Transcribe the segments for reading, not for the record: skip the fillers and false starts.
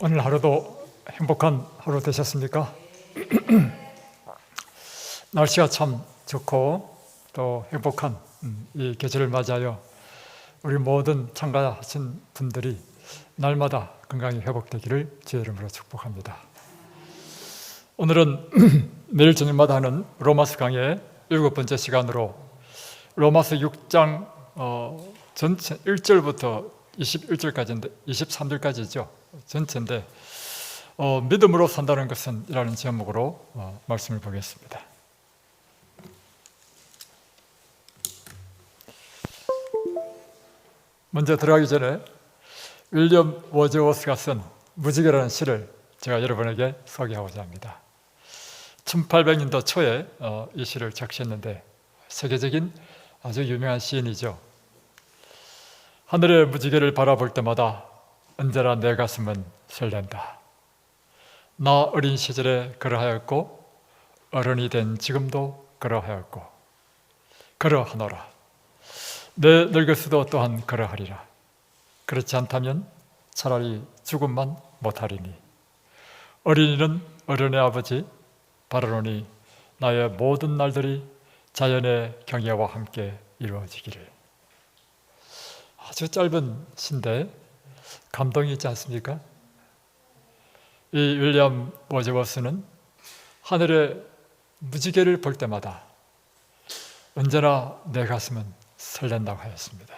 오늘 하루도 행복한 하루 되셨습니까? 날씨가 참 좋고 또 행복한 이 계절을 맞이하여 우리 모든 참가하신 분들이 날마다 건강이 회복되기를 주의 이름으로 축복합니다. 오늘은 매일 저녁마다 하는 로마서 강의 7번째 시간으로 로마서 6장 전체 1절부터 21절까지인데 23절까지죠. 전체인데 믿음으로 산다는 것은 이라는 제목으로 말씀을 보겠습니다. 먼저 들어가기 전에 윌리엄 워즈워스가 쓴 무지개라는 시를 제가 여러분에게 소개하고자 합니다. 1800년도 초에 이 시를 적시했는데 세계적인 아주 유명한 시인이죠. 하늘의 무지개를 바라볼 때마다 언제나 내 가슴은 설렌다. 나 어린 시절에 그러하였고 어른이 된 지금도 그러하였고 그러하노라. 내 늙었어도 또한 그러하리라. 그렇지 않다면 차라리 죽음만 못하리니 어린이는 어른의 아버지 바라노니 나의 모든 날들이 자연의 경애와 함께 이루어지기를. 아주 짧은 시인데 감동이 있지 않습니까? 이 윌리엄 워즈워스는 하늘의 무지개를 볼 때마다 언제나 내 가슴은 설렌다고 하였습니다.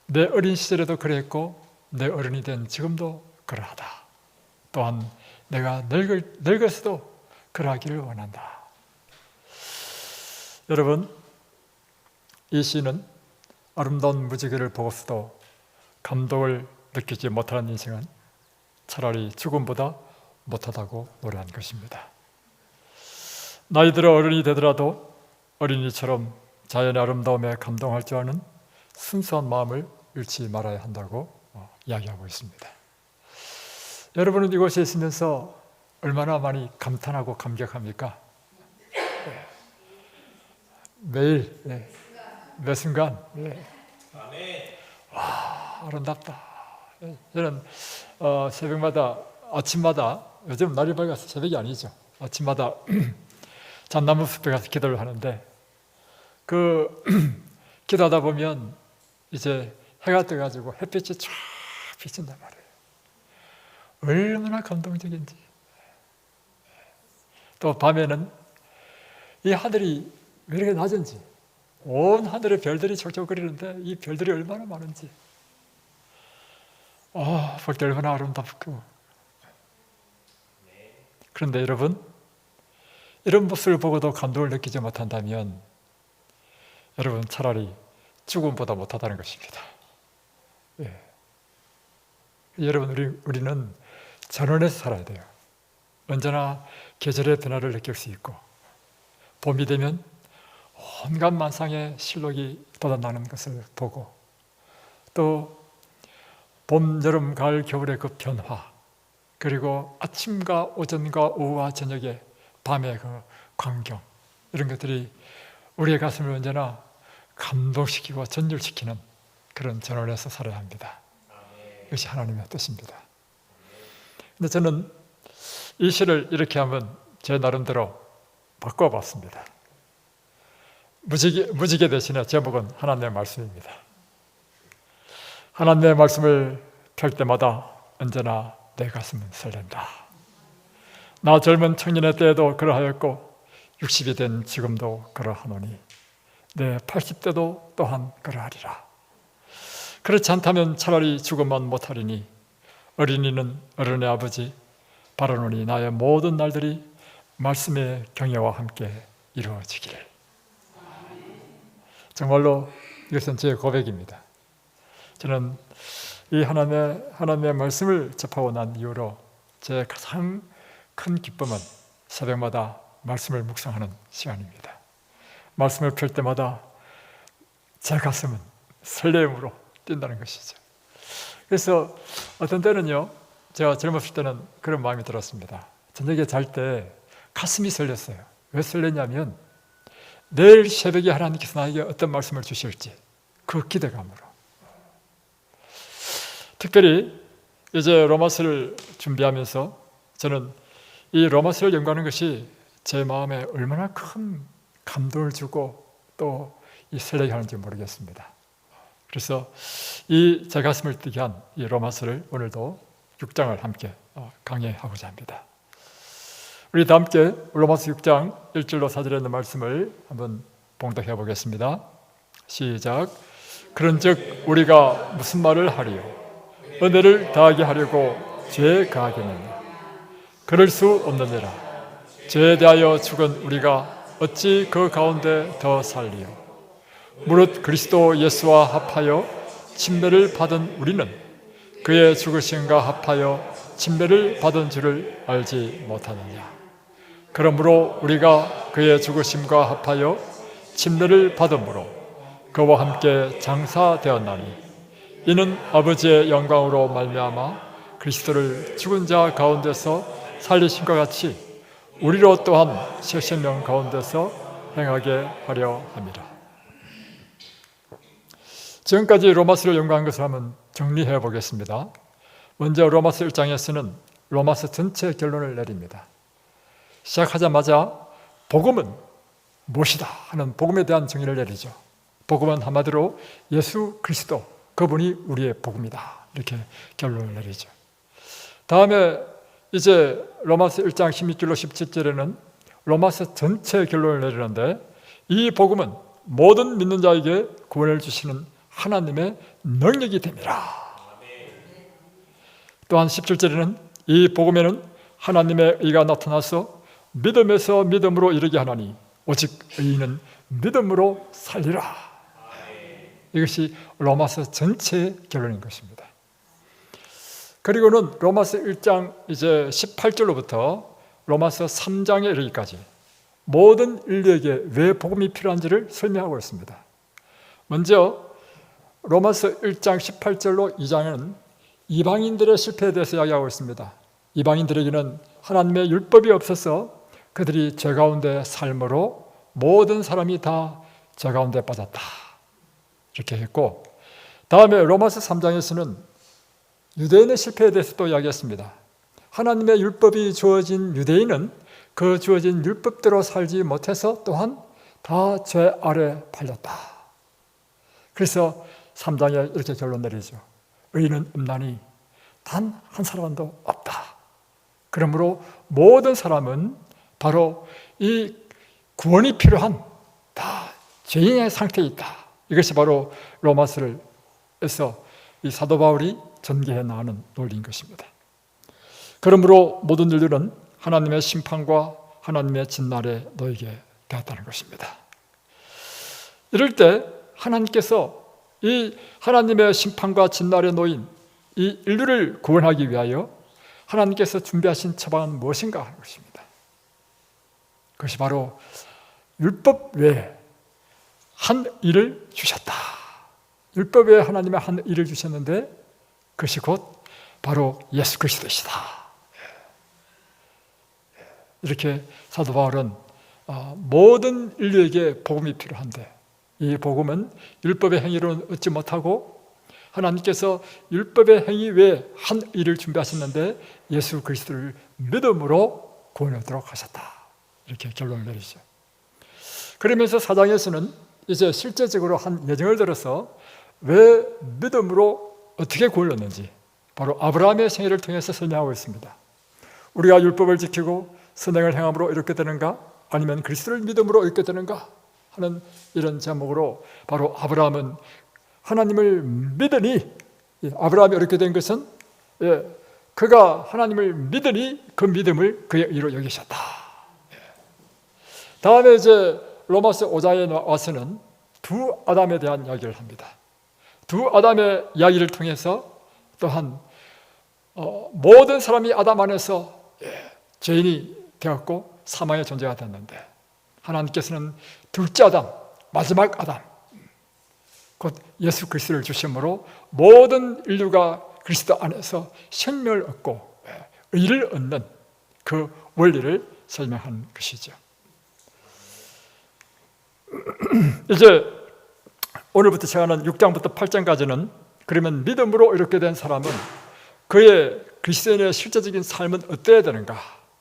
내 어린 시절에도 그랬고 내 어른이 된 지금도 그러하다. 또한 내가 늙었어도 그러하기를 원한다. 여러분, 이 시는 아름다운 무지개를 보고서도 감동을 느끼지 못하는 인생은 차라리 죽음보다 못하다고 노래한 것입니다. 나이 들어 어른이 되더라도 어린이처럼 자연의 아름다움에 감동할 줄 아는 순수한 마음을 잃지 말아야 한다고 이야기하고 있습니다. 여러분은 이곳에 있으면서 얼마나 많이 감탄하고 감격합니까? 매일 매 순간 와, 아름답다. 저는 새벽마다 아침마다 요즘 날이 밝아서 새벽이 아니죠. 아침마다 잣나무 숲에 가서 기도를 하는데 기도하다 보면 이제 해가 떠가지고 햇빛이 쫙 비친단 말이에요. 얼마나 감동적인지. 또 밤에는 이 하늘이 왜 이렇게 낮은지, 온 하늘에 별들이 촉촉거리는데 이 별들이 얼마나 많은지 볼 때 얼마나 아름답고. 그런데 여러분, 이런 모습을 보고도 감동을 느끼지 못한다면 여러분 차라리 죽음보다 못하다는 것입니다. 여러분, 우리는 전원에서 살아야 돼요. 언제나 계절의 변화를 느낄 수 있고 봄이 되면 온갖 만상의 실록이 돋아나는 것을 보고 또 봄, 여름, 가을, 겨울의 그 변화, 그리고 아침과 오전과 오후와 저녁의 밤의 그 광경, 이런 것들이 우리의 가슴을 언제나 감동시키고 전율시키는 그런 전원에서 살아야 합니다. 이것이 하나님의 뜻입니다. 근데 저는 이 시를 이렇게 한번 제 나름대로 바꿔봤습니다. 무지개 대신에 제목은 하나님의 말씀입니다. 하나님의 말씀을 펼 때마다 언제나 내 가슴은 설렌다. 나 젊은 청년의 때에도 그러하였고 60이 된 지금도 그러하노니 내 80대도 또한 그러하리라. 그렇지 않다면 차라리 죽음만 못하리니 어린이는 어른의 아버지 바라노니 나의 모든 날들이 말씀의 경애와 함께 이루어지기를. 정말로 이것은 제 고백입니다. 저는 이 하나님의 말씀을 접하고 난 이후로 제 가장 큰 기쁨은 새벽마다 말씀을 묵상하는 시간입니다. 말씀을 펼 때마다 제 가슴은 설레임으로 뛴다는 것이죠. 그래서 어떤 때는요, 제가 젊었을 때는 그런 마음이 들었습니다. 저녁에 잘 때 가슴이 설렜어요. 왜 설레냐면 내일 새벽에 하나님께서 나에게 어떤 말씀을 주실지 그 기대감으로. 특별히 이제 로마서를 준비하면서 저는 이 로마서를 연구하는 것이 제 마음에 얼마나 큰 감동을 주고 또 이 설레게 하는지 모르겠습니다. 그래서 이 제 가슴을 뛰게 한 이 로마서를 오늘도 6장을 함께 강해하고자 합니다. 우리 다 함께 로마서 6장 1절로 4절에 있는 말씀을 한번 봉독해 보겠습니다. 시작. 그런즉 우리가 무슨 말을 하리요? 은혜를 더하게 하려고 죄에 가하겠느냐? 그럴 수 없느니라. 죄에 대하여 죽은 우리가 어찌 그 가운데 더 살리요? 무릇 그리스도 예수와 합하여 침례를 받은 우리는 그의 죽으심과 합하여 침례를 받은 줄을 알지 못하느냐? 그러므로 우리가 그의 죽으심과 합하여 침례를 받음으로 그와 함께 장사되었나니 이는 아버지의 영광으로 말미암아 그리스도를 죽은 자 가운데서 살리심과 같이 우리로 또한 새 생명 가운데서 행하게 하려 함이라. 지금까지 로마서를 연구한 것을 한번 정리해 보겠습니다. 먼저 로마서 1장에서는 로마서 전체 결론을 내립니다. 시작하자마자 복음은 무엇이다 하는 복음에 대한 정의를 내리죠. 복음은 한마디로 예수 그리스도, 그분이 우리의 복음이다, 이렇게 결론을 내리죠. 다음에 이제 로마서 1장 16절로 17절에는 로마서 전체 결론을 내리는데, 이 복음은 모든 믿는 자에게 구원을 주시는 하나님의 능력이 됨이라. 또한 17절에는 이 복음에는 하나님의 의가 나타나서 믿음에서 믿음으로 이르게 하나니 오직 의인은 믿음으로 살리라. 이것이 로마서 전체의 결론인 것입니다. 그리고는 로마서 1장 이제 18절로부터 로마서 3장에 이르기까지 모든 인류에게 왜 복음이 필요한지를 설명하고 있습니다. 먼저 로마서 1장 18절로 2장은 이방인들의 실패에 대해서 이야기하고 있습니다. 이방인들에게는 하나님의 율법이 없어서 그들이 죄 가운데 삶으로 모든 사람이 다 죄 가운데 빠졌다, 이렇게 했고, 다음에 로마서 3장에서는 유대인의 실패에 대해서 또 이야기했습니다. 하나님의 율법이 주어진 유대인은 그 주어진 율법대로 살지 못해서 또한 다 죄 아래 팔렸다. 그래서 3장에 이렇게 결론 내리죠. 의인은 없나니 단 한 사람도 없다. 그러므로 모든 사람은 바로 이 구원이 필요한 다 죄인의 상태에 있다. 이것이 바로 로마서에서 이 사도 바울이 전개해 나가는 논리인 것입니다. 그러므로 모든 일들은 하나님의 심판과 하나님의 진날에 놓이게 되었다는 것입니다. 이럴 때 하나님께서 이 하나님의 심판과 진날에 놓인 이 인류를 구원하기 위하여 하나님께서 준비하신 처방은 무엇인가 하는 것입니다. 그것이 바로 율법 외에 한 일을 주셨다. 율법 외에 하나님의 한 일을 주셨는데 그것이 곧 바로 예수 그리스도시다. 이렇게 사도 바울은 모든 인류에게 복음이 필요한데, 이 복음은 율법의 행위로는 얻지 못하고 하나님께서 율법의 행위 외에 한 일을 준비하셨는데 예수 그리스도를 믿음으로 구원을 얻도록 하셨다. 이렇게 결론을 내리죠. 그러면서 4장에서는 이제 실제적으로 한 예정을 들어서 왜 믿음으로 어떻게 구원을 얻는지 바로 아브라함의 생애를 통해서 설명하고 있습니다. 우리가 율법을 지키고 선행을 행함으로 이렇게 되는가? 아니면 그리스도를 믿음으로 이렇게 되는가? 하는 이런 제목으로 바로 아브라함은 하나님을 믿으니, 아브라함이 이렇게 된 것은 그가 하나님을 믿으니 그 믿음을 그의 의로 여기셨다. 다음에 이제 로마서 5장에 와서는 두 아담에 대한 이야기를 합니다. 두 아담의 이야기를 통해서 또한 모든 사람이 아담 안에서 죄인이 되었고 사망의 존재가 됐는데, 하나님께서는 둘째 아담, 마지막 아담, 곧 예수 그리스도를 주심으로 모든 인류가 그리스도 안에서 생명을 얻고 의를 얻는 그 원리를 설명한 것이죠. 이제 오늘부터 제가 하는 6장부터 8장까지는 그러면 믿음으로 이렇게 된 사람은 그의 그리스도인의 실제적인 삶은 어때야 되는가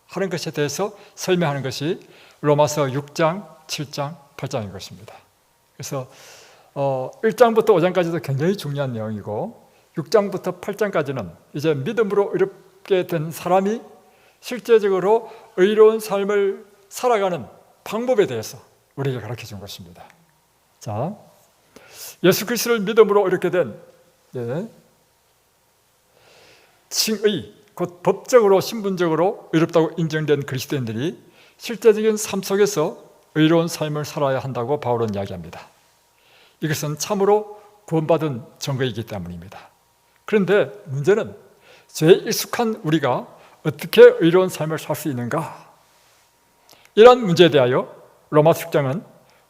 하는 것에 대해서 설명하는 것이 로마서 6장, 7장, 8장인 것입니다. 그래서 1장부터 5장까지도 굉장히 중요한 내용이고 6장부터 8장까지는 이제 믿음으로 의롭게 된 사람이 실제적으로 의로운 삶을 살아가는 방법에 대해서 우리에게 가르쳐 준 것입니다. 자, 예수 그리스도를 믿음으로 이렇게 된 칭의, 곧 법적으로 신분적으로 의롭다고 인정된 그리스도인들이 실제적인 삶 속에서 의로운 삶을 살아야 한다고 바울은 이야기합니다. 이것은 참으로 구원받은 증거이기 때문입니다. 그런데 문제는 죄에 익숙한 우리가 어떻게 의로운 삶을 살 수 있는가? 이러한 문제에 대하여 로마서 6장은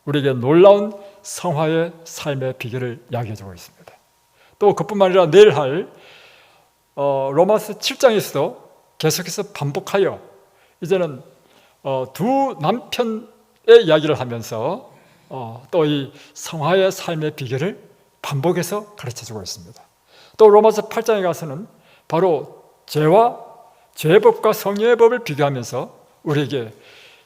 우리에게 놀라운 성화의 삶의 비결을 이야기해주고 있습니다. 또 그뿐만 아니라 내일 할 로마서 7장에서도 계속해서 반복하여 이제는 두 남편의 이야기를 하면서 또 이 성화의 삶의 비결을 반복해서 가르쳐주고 있습니다. 또 로마서 8장에 가서는 바로 죄와 죄의 법과 성령의 법을 비교하면서 우리에게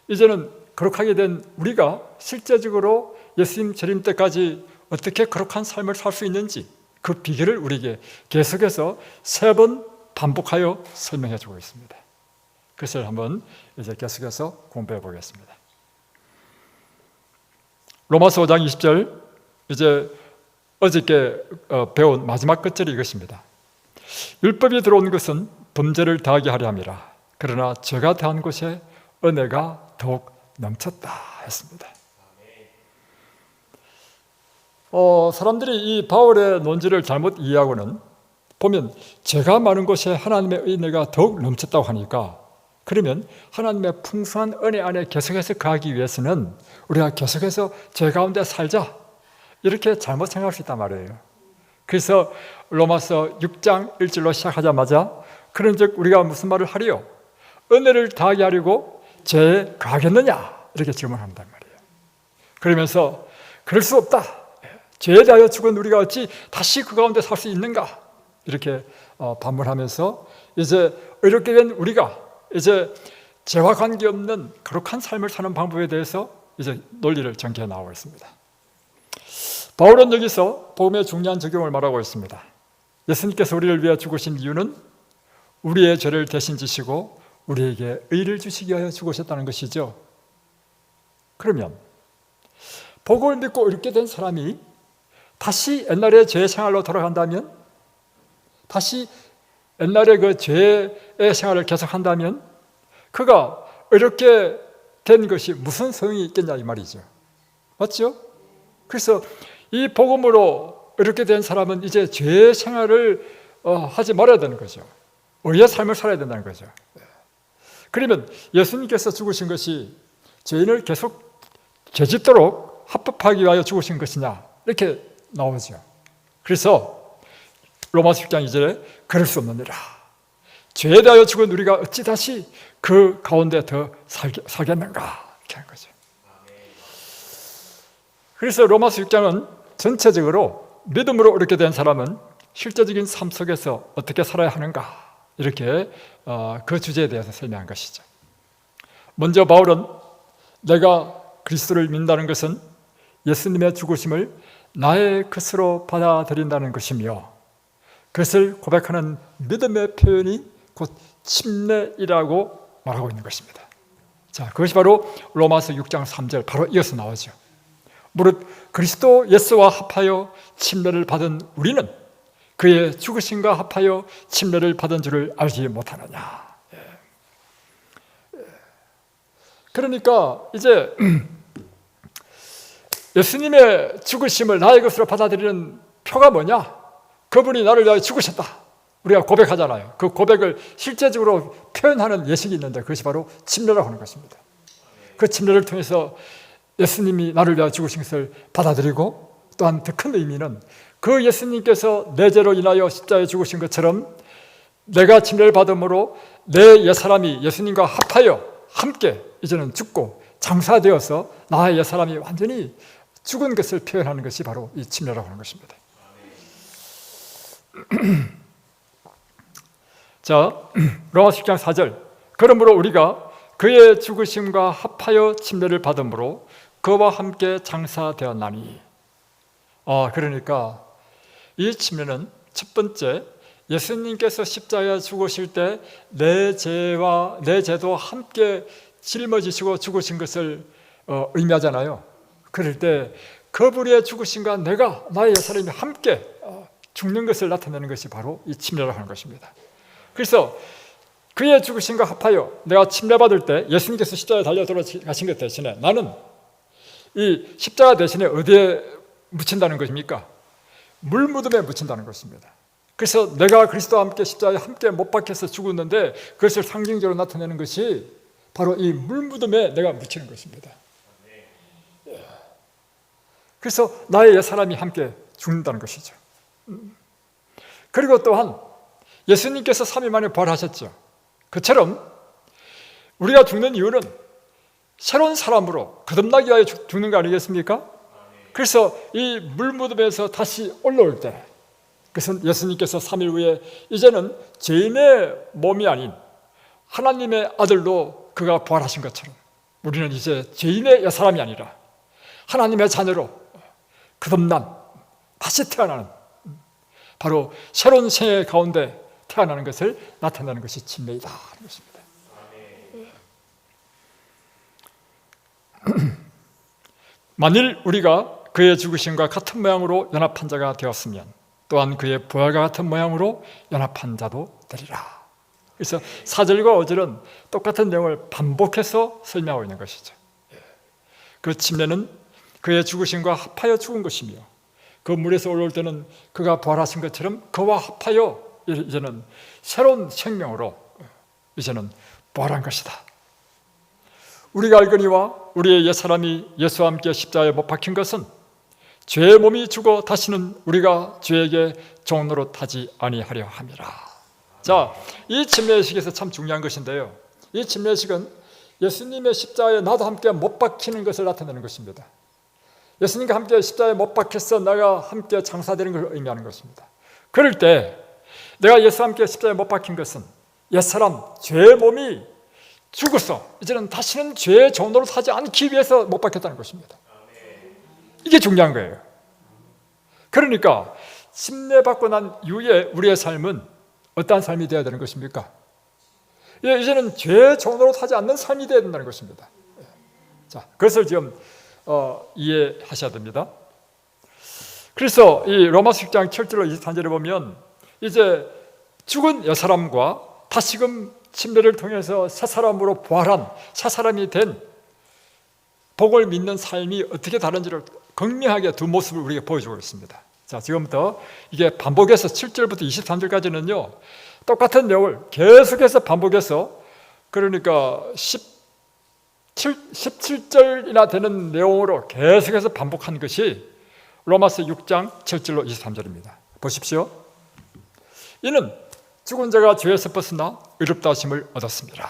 이제는 거룩하게 된 우리가 실제적으로 예수님 재림 때까지 어떻게 거룩한 삶을 살 수 있는지 그 비결을 우리에게 계속해서 3번 반복하여 설명해 주고 있습니다. 그것을 한번 이제 계속해서 공부해 보겠습니다. 로마서 5장 20절, 이제 어저께 배운 마지막 끝절이 이것입니다. 율법이 들어온 것은 범죄를 더하게 하려 함이라. 그러나 죄가 더한 곳에 은혜가 더욱 넘쳤다 했습니다. 사람들이 이 바울의 논지를 잘못 이해하고는 보면 죄가 많은 곳에 하나님의 은혜가 더욱 넘쳤다고 하니까, 그러면 하나님의 풍성한 은혜 안에 계속해서 거하기 위해서는 우리가 계속해서 죄 가운데 살자, 이렇게 잘못 생각할 수 있단 말이에요. 그래서 로마서 6장 1절로 시작하자마자 그런즉 우리가 무슨 말을 하리요? 은혜를 더하게 하려고 죄에 거하겠느냐? 이렇게 질문한단 말이에요. 그러면서 그럴 수 없다. 죄에 대하여 죽은 우리가 어찌 다시 그 가운데 살 수 있는가? 이렇게 반문하면서 이제 의롭게 된 우리가 이제 죄와 관계없는 거룩한 삶을 사는 방법에 대해서 이제 논리를 전개해 나오고 있습니다. 바울은 여기서 복음의 중요한 적용을 말하고 있습니다. 예수님께서 우리를 위해 죽으신 이유는 우리의 죄를 대신 지시고 우리에게 의를 주시기 위하여 죽으셨다는 것이죠. 그러면 복음을 믿고 이렇게 된 사람이 다시 옛날의 죄의 생활로 돌아간다면, 다시 옛날의 그 죄의 생활을 계속한다면 그가 이렇게 된 것이 무슨 소용이 있겠냐 이 말이죠. 맞죠? 그래서 이 복음으로 이렇게 된 사람은 이제 죄의 생활을 하지 말아야 되는 거죠. 의의 삶을 살아야 된다는 거죠. 그러면 예수님께서 죽으신 것이 죄인을 계속 죄짓도록 합법하기 위하여 죽으신 것이냐, 이렇게 나오죠. 그래서 로마서 6장 2절에 그럴 수 없느니라. 죄에 대하여 죽은 우리가 어찌 다시 그 가운데 더 살겠는가, 이렇게 한 거죠. 그래서 로마서 6장은 전체적으로 믿음으로 이렇게 된 사람은 실제적인 삶 속에서 어떻게 살아야 하는가, 이렇게 그 주제에 대해서 설명한 것이죠. 먼저 바울은 내가 그리스도를 믿는다는 것은 예수님의 죽으심을 나의 것으로 받아들인다는 것이며, 그것을 고백하는 믿음의 표현이 곧 침례이라고 말하고 있는 것입니다. 자, 그것이 바로 로마서 6장 3절 바로 이어서 나오죠. 무릇 그리스도 예수와 합하여 침례를 받은 우리는 그의 죽으심과 합하여 침례를 받은 줄을 알지 못하느냐. 그러니까 이제 예수님의 죽으심을 나의 것으로 받아들이는 표가 뭐냐? 그분이 나를 위하여 죽으셨다, 우리가 고백하잖아요. 그 고백을 실제적으로 표현하는 예식이 있는데 그것이 바로 침례라고 하는 것입니다. 그 침례를 통해서 예수님이 나를 위하여 죽으신 것을 받아들이고, 또한 더 큰 의미는 그 예수님께서 내 죄로 인하여 십자가에 죽으신 것처럼 내가 침례를 받음으로 내 옛사람이 예수님과 합하여 함께 이제는 죽고 장사되어서 나의 옛사람이 완전히 죽은 것을 표현하는 것이 바로 이 침례라고 하는 것입니다. 자, 로마서 10장 4절. 그러므로 우리가 그의 죽으심과 합하여 침례를 받음으로 그와 함께 장사되었나니. 그러니까 이 침례는 첫 번째, 예수님께서 십자가에 죽으실 때 내 죄와 내 죄도 함께 짊어지시고 죽으신 것을 의미하잖아요. 그럴 때 그분의 죽으심과 내가 나의 옛사람이 함께 죽는 것을 나타내는 것이 바로 이 침례라고 하는 것입니다. 그래서 그의 죽으심과 합하여 내가 침례받을 때 예수님께서 십자가에 달려 돌아가신 것 대신에 나는 이 십자가 대신에 어디에 묻힌다는 것입니까? 물무덤에 묻힌다는 것입니다. 그래서 내가 그리스도와 함께 십자가에 함께 못 박혀서 죽었는데 그것을 상징적으로 나타내는 것이 바로 이 물무덤에 내가 묻히는 것입니다. 그래서 나의 옛사람이 함께 죽는다는 것이죠. 그리고 또한 예수님께서 3일 만에 부활하셨죠. 그처럼 우리가 죽는 이유는 새로운 사람으로 거듭나기 위하여 죽는 거 아니겠습니까? 그래서 이 물무덤에서 다시 올라올 때, 그래서 예수님께서 3일 후에 이제는 죄인의 몸이 아닌 하나님의 아들로 그가 부활하신 것처럼 우리는 이제 죄인의 옛사람이 아니라 하나님의 자녀로 거듭난, 다시 태어나는, 바로 새로운 생애 가운데 태어나는 것을 나타내는 것이 침례이다 하는 것입니다. 만일 우리가 그의 죽으심과 같은 모양으로 연합한 자가 되었으면 또한 그의 부활과 같은 모양으로 연합한 자도 되리라. 그래서 4절과 5절은 똑같은 내용을 반복해서 설명하고 있는 것이죠. 그 침례는 그의 죽으심과 합하여 죽은 것이며 그 물에서 올라올 때는 그가 부활하신 것처럼 그와 합하여 이제는 새로운 생명으로 이제는 부활한 것이다. 우리가 알거니와 우리의 옛사람이 예수와 함께 십자가에 못 박힌 것은 죄의 몸이 죽어 다시는 우리가 죄에게 종노릇 하지 아니하려 함이라. 자, 이 침례식에서 참 중요한 것인데요, 이 침례식은 예수님의 십자가에 나도 함께 못 박히는 것을 나타내는 것입니다. 예수님과 함께 십자가에 못 박혀서 내가 함께 장사되는 것을 의미하는 것입니다. 그럴 때 내가 예수와 함께 십자가에 못 박힌 것은 옛사람 죄의 몸이 죽어서 이제는 다시는 죄의 종노릇 하지 않기 위해서 못 박혔다는 것입니다. 이게 중요한 거예요. 그러니까 침례받고 난 이후에 우리의 삶은 어떠한 삶이 되어야 되는 것입니까? 이제는 죄의 종노릇 하지 않는 삶이 되어야 된다는 것입니다. 자, 그것을 지금 이해하셔야 됩니다. 그래서 이 로마서 10장 7절로 23절에 보면 이제 죽은 옛사람과 다시금 침례를 통해서 새 사람으로 부활한 새 사람이 된 복을 믿는 삶이 어떻게 다른지를 극명하게 두 모습을 우리에게 보여주고 있습니다. 자, 지금부터 이게 반복해서 7절부터 23절까지는요 똑같은 내용을 계속해서 반복해서, 그러니까 17절이나 되는 내용으로 계속해서 반복한 것이 로마서 6장 7절로 23절입니다. 보십시오. 이는 죽은 자가 죄에서 벗어나 의롭다 하심을 얻었습니다.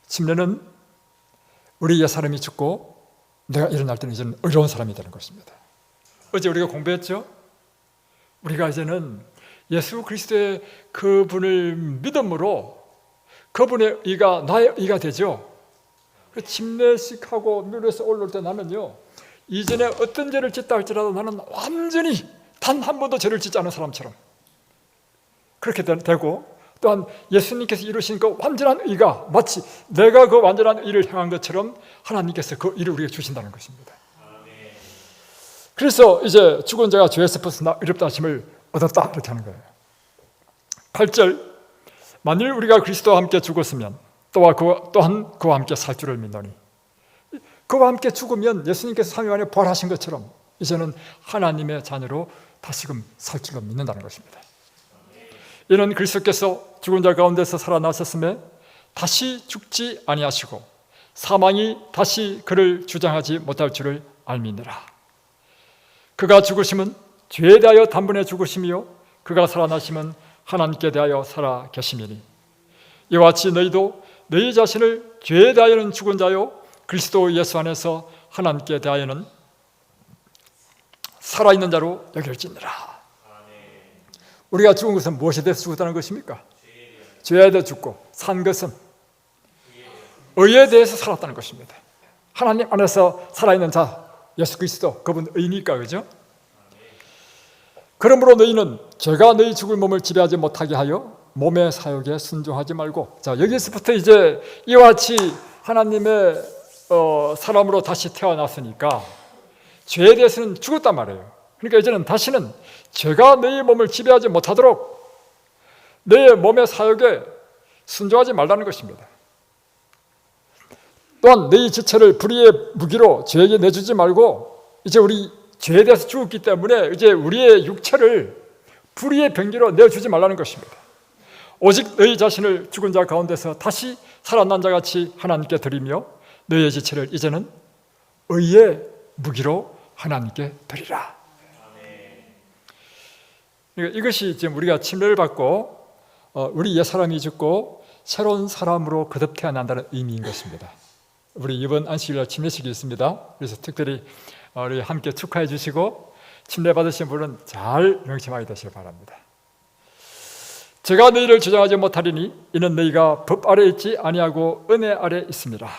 침례는 우리 옛사람이 죽고 내가 일어날 때는 이제는 의로운 사람이 되는 것입니다. 어제 우리가 공부했죠? 우리가 이제는 예수 그리스도의 그분을 믿음으로 그분의 의가 나의 의가 되죠. 침례식하고 물에서 올라올 때 나는요, 이전에 어떤 죄를 짓다 할지라도 나는 완전히 단 한 번도 죄를 짓지 않은 사람처럼 그렇게 되고, 또한 예수님께서 이루신 그 완전한 의가 마치 내가 그 완전한 의를 행한 것처럼 하나님께서 그 의를 우리에게 주신다는 것입니다. 그래서 이제 죽은 자가 죄에서 벗어나 의롭다 하심을 얻었다 이렇게 하는 거예요. 8절, 만일 우리가 그리스도와 함께 죽었으면 또한 그와 함께 살 줄을 믿노니. 그와 함께 죽으면 예수님께서 3일 만에 부활하신 것처럼 이제는 하나님의 자녀로 다시금 살 줄로 믿는다는 것입니다. 이는 그리스도께서 죽은 자 가운데서 살아나셨음에 다시 죽지 아니하시고 사망이 다시 그를 주장하지 못할 줄을 알미니라. 그가 죽으심은 죄에 대하여 단번에 죽으심이요 그가 살아나심은 하나님께 대하여 살아 계심이니, 이와 같이 너희도 너희 자신을 죄에 대하여는 죽은 자요 그리스도 예수 안에서 하나님께 대하여는 살아있는 자로 여길지니라. 우리가 죽은 것은 무엇에 대해서 죽었다는 것입니까? 죄에 대해 죽고, 산 것은 의에 대해서 살았다는 것입니다. 하나님 안에서 살아있는 자 예수 그리스도, 그분 의니까, 그죠? 그러므로 너희는 죄가 너희 죽을 몸을 지배하지 못하게 하여 몸의 사욕에 순종하지 말고. 자, 여기서부터 이제 이와 같이 하나님의 사람으로 다시 태어났으니까 죄에 대해서는 죽었단 말이에요. 그러니까 이제는 다시는 죄가 너희 몸을 지배하지 못하도록 너의 몸의 사욕에 순종하지 말라는 것입니다. 또한 너희 지체를 불의의 무기로 죄에게 내주지 말고, 이제 우리 죄에 대해서 죽었기 때문에 이제 우리의 육체를 불의의 병기로 내어주지 말라는 것입니다. 오직 너희 자신을 죽은 자 가운데서 다시 살아난 자같이 하나님께 드리며 너희의 지체를 이제는 의의 무기로 하나님께 드리라. 이것이 지금 우리가 침례를 받고 우리 옛사람이 죽고 새로운 사람으로 거듭 태어난다는 의미인 것입니다. 우리 이번 안식일날 침례식이 있습니다. 그래서 특별히 우리 함께 축하해 주시고 침례 받으신 분은 잘 명심하게 되시길 바랍니다. 제가 너희를 주장하지 못하리니 이는 너희가 법 아래 있지 아니하고 은혜 아래 있습니다.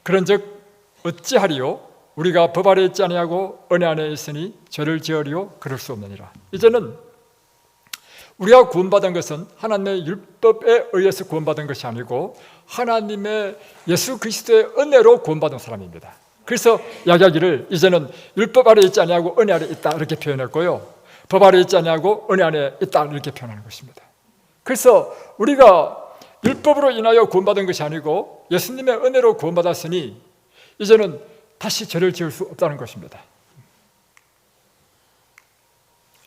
그런즉 어찌하리요? 우리가 법 아래 있지 아니하고 은혜 안에 있으니 죄를 지으리요? 그럴 수 없느니라. 이제는 우리가 구원받은 것은 하나님의 율법에 의해서 구원받은 것이 아니고 하나님의 예수 그리스도의 은혜로 구원받은 사람입니다. 그래서 야기하기를 이제는 율법 아래 있지 아니하고 은혜 아래 있다 이렇게 표현했고요, 법 아래 있지 아니하고 은혜 안에 있다 이렇게 표현하는 것입니다. 그래서 우리가 율법으로 인하여 구원받은 것이 아니고 예수님의 은혜로 구원받았으니 이제는 다시 죄를 지을 수 없다는 것입니다.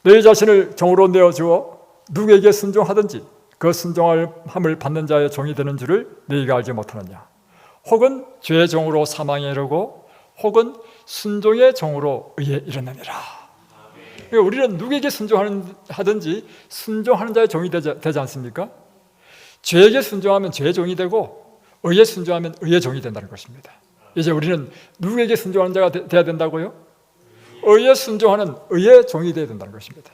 너희 자신을 종으로 내어주어 누구에게 순종하든지 그 순종함을 받는 자의 종이 되는 줄을 너희가 알지 못하느냐. 혹은 죄의 종으로 사망에 이르고 혹은 순종의 종으로 의에 이르느니라. 그러니까 우리는 누구에게 순종하든지 순종하는 자의 종이 되지 않습니까? 죄에게 순종하면 죄의 종이 되고 의에 순종하면 의의 종이 된다는 것입니다. 이제 우리는 누구에게 순종하는 자가 되어야 된다고요? 의에 순종하는 의의 종이 되어야 된다는 것입니다.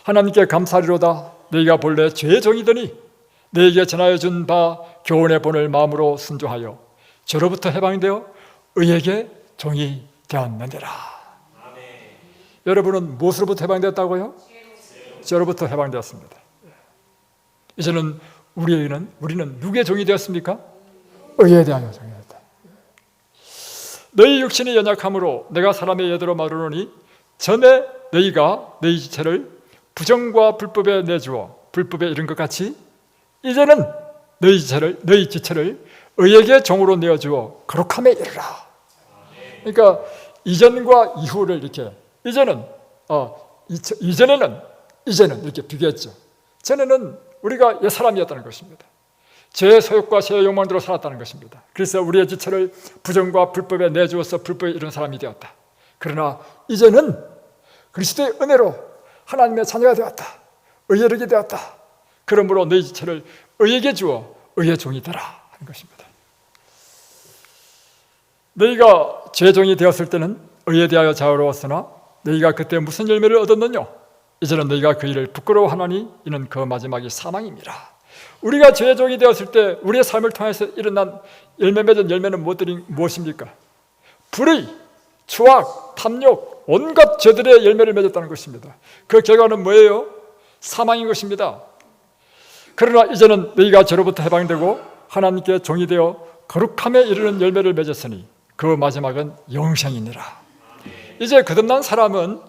하나님께 감사하리로다. 너희가 본래 죄의 종이더니 너희에게 전하여 준 바 교훈의 본을 마음으로 순종하여 죄로부터 해방되어 의에게 종이 되었느니라. 여러분은 무엇으로부터 해방되었다고요? 죄로부터 해방되었습니다. 이제는 우리는 누구의 종이 되었습니까? 의에 대하여 종이 되었다. 너희 육신이 연약함으로 내가 사람의 예대로 말하노니 전에 너희가 너희 지체를 부정과 불법에 내주어 불법에 이른 것 같이 이제는 너희 지체를 의에게 종으로 내어주어 거룩함에 이르라. 그러니까 이전과 이후를 이렇게 이제는 이렇게 비교했죠. 전에는 우리가 옛 사람이었다는 것입니다. 죄의 소욕과 죄의 욕망대로 살았다는 것입니다. 그래서 우리의 지체를 부정과 불법에 내주어서 불법에 이른 사람이 되었다. 그러나 이제는 그리스도의 은혜로 하나님의 자녀가 되었다. 의에 이르게 되었다. 그러므로 너희 지체를 의에게 주어 의의 종이 되라 하는 것입니다. 너희가 죄의 종이 되었을 때는 의에 대하여 자유로웠으나 너희가 그때 무슨 열매를 얻었느냐? 이제는 너희가 그 일을 부끄러워하나니 이는 그 마지막이 사망입니다. 우리가 죄의 종이 되었을 때 우리의 삶을 통해서 일어난 열매 맺은 열매는 무엇입니까? 불의, 추악, 탐욕, 온갖 죄들의 열매를 맺었다는 것입니다. 그 결과는 뭐예요? 사망인 것입니다. 그러나 이제는 너희가 죄로부터 해방되고 하나님께 종이 되어 거룩함에 이르는 열매를 맺었으니 그 마지막은 영생이니라. 이제 거듭난 사람은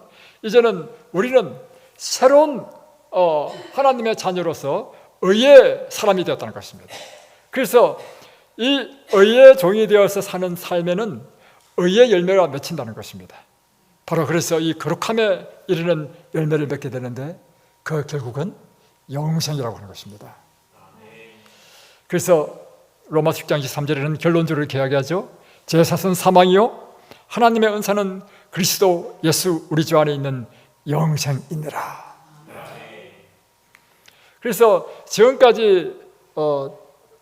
이제는 우리는 새로운 하나님의 자녀로서 의의 사람이 되었다는 것입니다. 그래서 이 의의 종이 되어서 사는 삶에는 의의 열매가 맺힌다는 것입니다. 바로 그래서 이 거룩함에 이르는 열매를 맺게 되는데 그 결국은 영생이라고 하는 것입니다. 그래서 로마서 6장 23절에는 결론적으로 이렇게 이야기하죠. 제사는 사망이요 하나님의 은사는 그리스도 예수 우리 주 안에 있는 영생이니라. 그래서 지금까지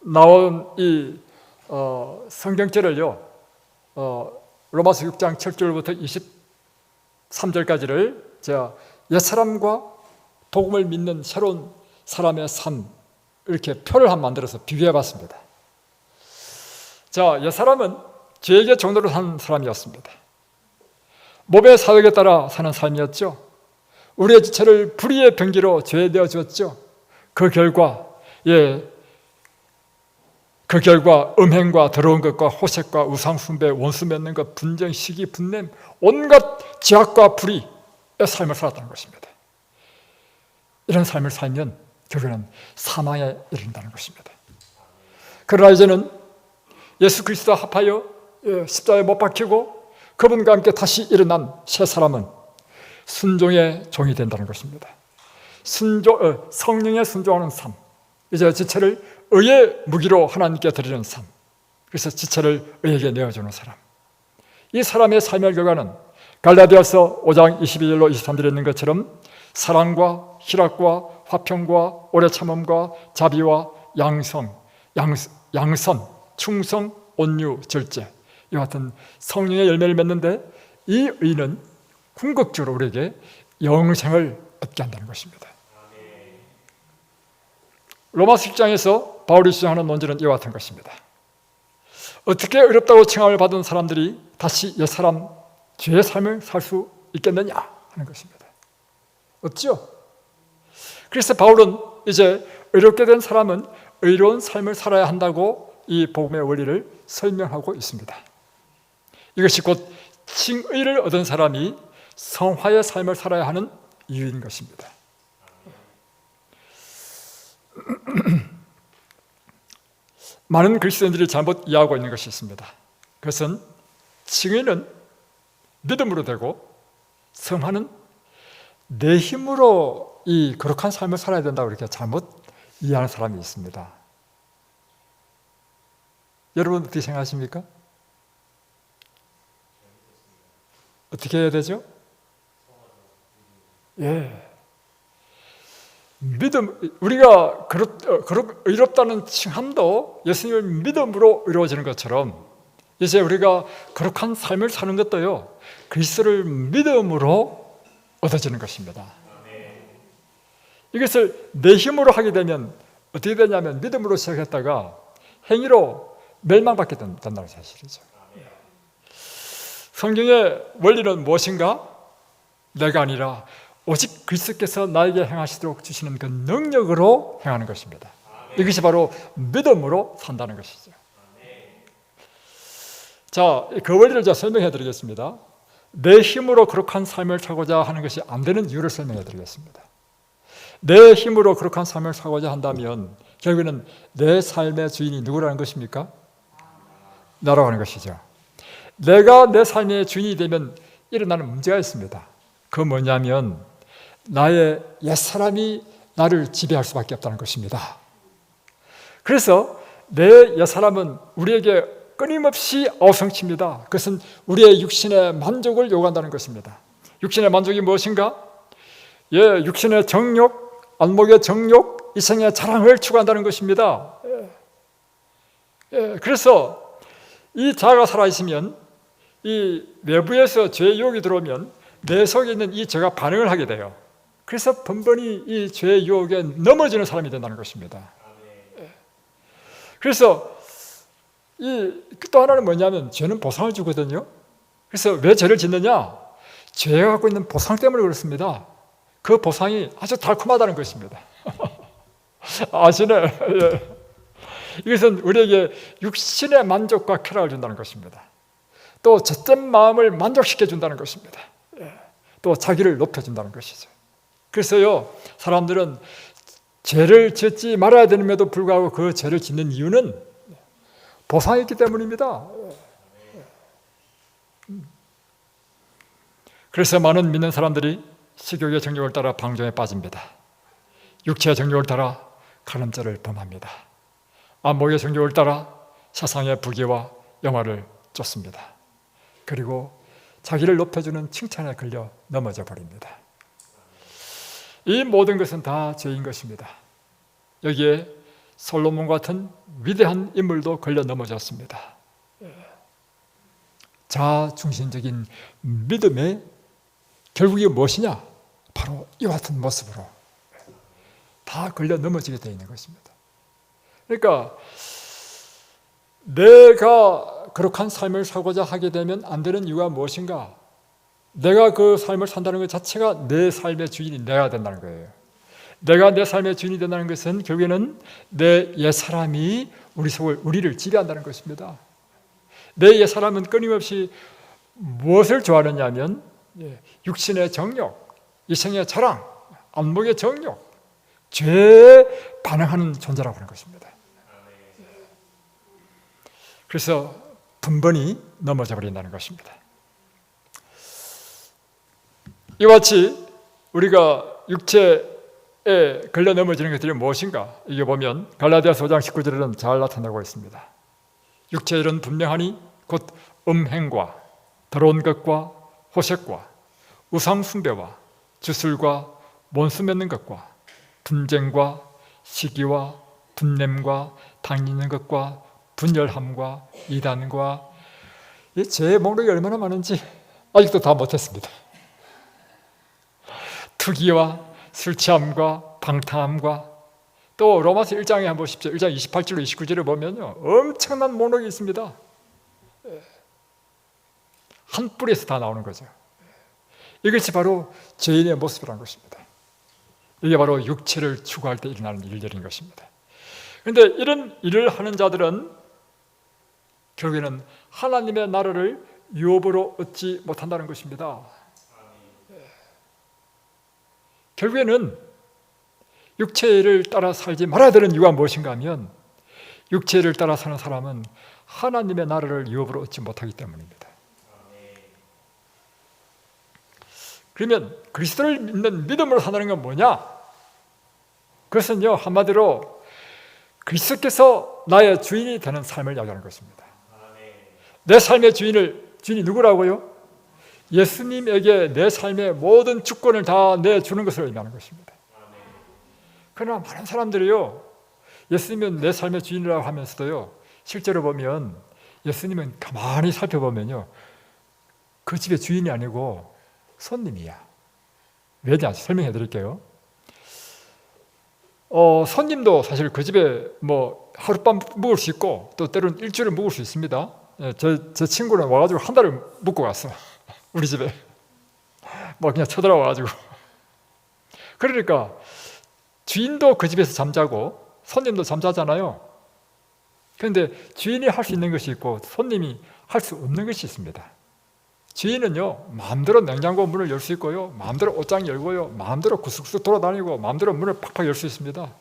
나온 이 성경절을요, 로마서 6장 7절부터 23절까지를 제가 옛사람과 복음을 믿는 새로운 사람의 삶, 이렇게 표를 한번 만들어서 비교해 봤습니다. 자, 이 사람은 죄에게 종로로 산 사람이었습니다. 몸의 사역에 따라 사는 삶이었죠. 우리의 지체를 불의의 병기로 죄되어 주었죠. 그 결과 음행과 더러운 것과 호색과 우상 숭배, 원수 맺는 것, 분쟁, 시기, 분냄, 온갖 죄악과 불의의 삶을 살았다는 것입니다. 이런 삶을 살면 결국에는 사망에 이른다는 것입니다. 그러나 이제는 예수 그리스도와 합하여 십자가에 못 박히고 그분과 함께 다시 일어난 새 사람은 순종의 종이 된다는 것입니다. 성령에 순종하는 삶, 이제 지체를 의의 무기로 하나님께 드리는 삶, 그래서 지체를 의에게 내어주는 사람, 이 사람의 삶의 결과는 갈라디아서 5장 22절로 23절에 있는 것처럼 사랑과 희락과 화평과 오래 참음과 자비와 양선, 충성, 온유, 절제, 이와 같은 성령의 열매를 맺는데 이 의는 궁극적으로 우리에게 영생을 얻게 한다는 것입니다. 로마서 10장에서 바울이 주장하는 논지는 이와 같은 것입니다. 어떻게 어렵다고 칭함을 받은 사람들이 다시 옛사람 죄의 삶을 살 수 있겠느냐 하는 것입니다. 없죠? 그래서 바울은 이제 어렵게 된 사람은 의로운 삶을 살아야 한다고 이 복음의 원리를 설명하고 있습니다. 이것이 곧 칭의를 얻은 사람이 성화의 삶을 살아야 하는 이유인 것입니다. 많은 그리스도인들이 잘못 이해하고 있는 것이 있습니다. 그것은 칭의는 믿음으로 되고 성화는 내 힘으로 이 거룩한 삶을 살아야 된다고 이렇게 잘못 이해하는 사람이 있습니다. 여러분 어떻게 생각하십니까? 어떻게 해야 되죠? 믿음, 우리가 의롭다는 칭함도 예수님을 믿음으로 이루어지는 것처럼 이제 우리가 거룩한 삶을 사는 것도요, 그리스도를 믿음으로 얻어지는 것입니다. 이것을 내 힘으로 하게 되면 어떻게 되냐면 믿음으로 시작했다가 행위로 멸망받게 된다는 사실이죠. 성경의 원리는 무엇인가? 내가 아니라 오직 그리스도께서 나에게 행하시도록 주시는 그 능력으로 행하는 것입니다. 이것이 바로 믿음으로 산다는 것이죠. 자, 그 원리를 제가 설명해 드리겠습니다. 내 힘으로 거룩한 삶을 살고자 하는 것이 안 되는 이유를 설명해 드리겠습니다. 내 힘으로 거룩한 삶을 살고자 한다면 결국에는 내 삶의 주인이 누구라는 것입니까? 나라고 하는 것이죠. 내가 내 삶의 주인이 되면 일어나는 문제가 있습니다. 그 뭐냐면 나의 옛사람이 나를 지배할 수밖에 없다는 것입니다. 그래서 내 옛사람은 우리에게 끊임없이 어성칩니다. 그것은 우리의 육신의 만족을 요구한다는 것입니다. 육신의 만족이 무엇인가? 육신의 정욕, 안목의 정욕, 이생의 자랑을 추구한다는 것입니다. 그래서 이 자아가 살아있으면 이 외부에서 죄의 유혹이 들어오면 내 속에 있는 이 죄가 반응을 하게 돼요. 그래서 번번이 이 죄의 유혹에 넘어지는 사람이 된다는 것입니다. 그래서 또 하나는 뭐냐면 죄는 보상을 주거든요. 그래서 왜 죄를 짓느냐? 죄가 갖고 있는 보상 때문에 그렇습니다. 그 보상이 아주 달콤하다는 것입니다. 아시네? 이것은 우리에게 육신의 만족과 쾌락을 준다는 것입니다. 또 젖된 마음을 만족시켜 준다는 것입니다. 또 자기를 높여준다는 것이죠. 그래서요, 사람들은 죄를 짓지 말아야 되는데도 불구하고 그 죄를 짓는 이유는 보상이 있기 때문입니다. 그래서 많은 믿는 사람들이 식욕의 정욕을 따라 방종에 빠집니다. 육체의 정욕을 따라 간음죄를 범합니다. 안목의 정욕을 따라 세상의 부귀와 영화를 쫓습니다. 그리고 자기를 높여주는 칭찬에 걸려 넘어져 버립니다. 이 모든 것은 다 죄인 것입니다. 여기에 솔로몬 같은 위대한 인물도 걸려 넘어졌습니다. 자중심적인 믿음의 결국이 무엇이냐? 바로 이와 같은 모습으로 다 걸려 넘어지게 되어 있는 것입니다. 그러니까 내가 거룩한 삶을 살고자 하게 되면 안 되는 이유가 무엇인가? 내가 그 삶을 산다는 것 자체가 내 삶의 주인이 내가 된다는 거예요. 내가 내 삶의 주인이 된다는 것은 결국에는 내 옛사람이 우리를 지배한다는 것입니다. 내 옛사람은 끊임없이 무엇을 좋아하느냐 하면 육신의 정욕, 이생의 자랑, 안목의 정욕, 죄에 반응하는 존재라고 하는 것입니다. 그래서 번번이 넘어져 버린다는 것입니다. 이와 같이 우리가 육체에 걸려 넘어지는 것들이 무엇인가? 이게 보면 갈라디아서 5장 19절에는 잘 나타나고 있습니다. 육체의 일은 분명하니 곧 음행과 더러운 것과 호색과 우상 숭배와 주술과 원수 맺는 것과 분쟁과 시기와 분냄과 당기는 것과 분열함과 이단과 이 죄의 목록이 얼마나 많은지 아직도 다 못했습니다. 투기와 술 취함과 방탕함과 또 로마서 1장에 한번 보십시오. 1장 28절로 29절에 보면요, 엄청난 목록이 있습니다. 한 뿌리에서 다 나오는 거죠. 이것이 바로 죄인의 모습이라는 것입니다. 이게 바로 육체를 추구할 때 일어나는 일들인 것입니다. 그런데 이런 일을 하는 자들은 결국에는 하나님의 나라를 유업으로 얻지 못한다는 것입니다. 결국에는 육체를 따라 살지 말아야 되는 이유가 무엇인가 하면 육체를 따라 사는 사람은 하나님의 나라를 유업으로 얻지 못하기 때문입니다. 그러면 그리스도를 믿는 믿음으로 산다는 건 뭐냐? 그것은요, 한마디로 그리스도께서 나의 주인이 되는 삶을 이야기하는 것입니다. 내 삶의 주인이 누구라고요? 예수님에게 내 삶의 모든 주권을 다 내주는 것을 의미하는 것입니다. 그러나 많은 사람들이요, 예수님은 내 삶의 주인이라고 하면서도요, 실제로 보면 예수님은 가만히 살펴보면요, 그 집의 주인이 아니고 손님이야. 왜냐? 설명해 드릴게요. 손님도 사실 그 집에 뭐 하룻밤 묵을 수 있고 또 때로는 일주일을 묵을 수 있습니다. 제 친구는 와가지고 한 달을 묵고 갔어. 우리 집에. 뭐 그냥 쳐들어와가지고. 그러니까 주인도 그 집에서 잠자고 손님도 잠자잖아요. 그런데 주인이 할 수 있는 것이 있고 손님이 할 수 없는 것이 있습니다. 주인은요, 마음대로 냉장고 문을 열 수 있고요, 마음대로 옷장 열고요, 마음대로 구석구석 돌아다니고 마음대로 문을 팍팍 열 수 있습니다.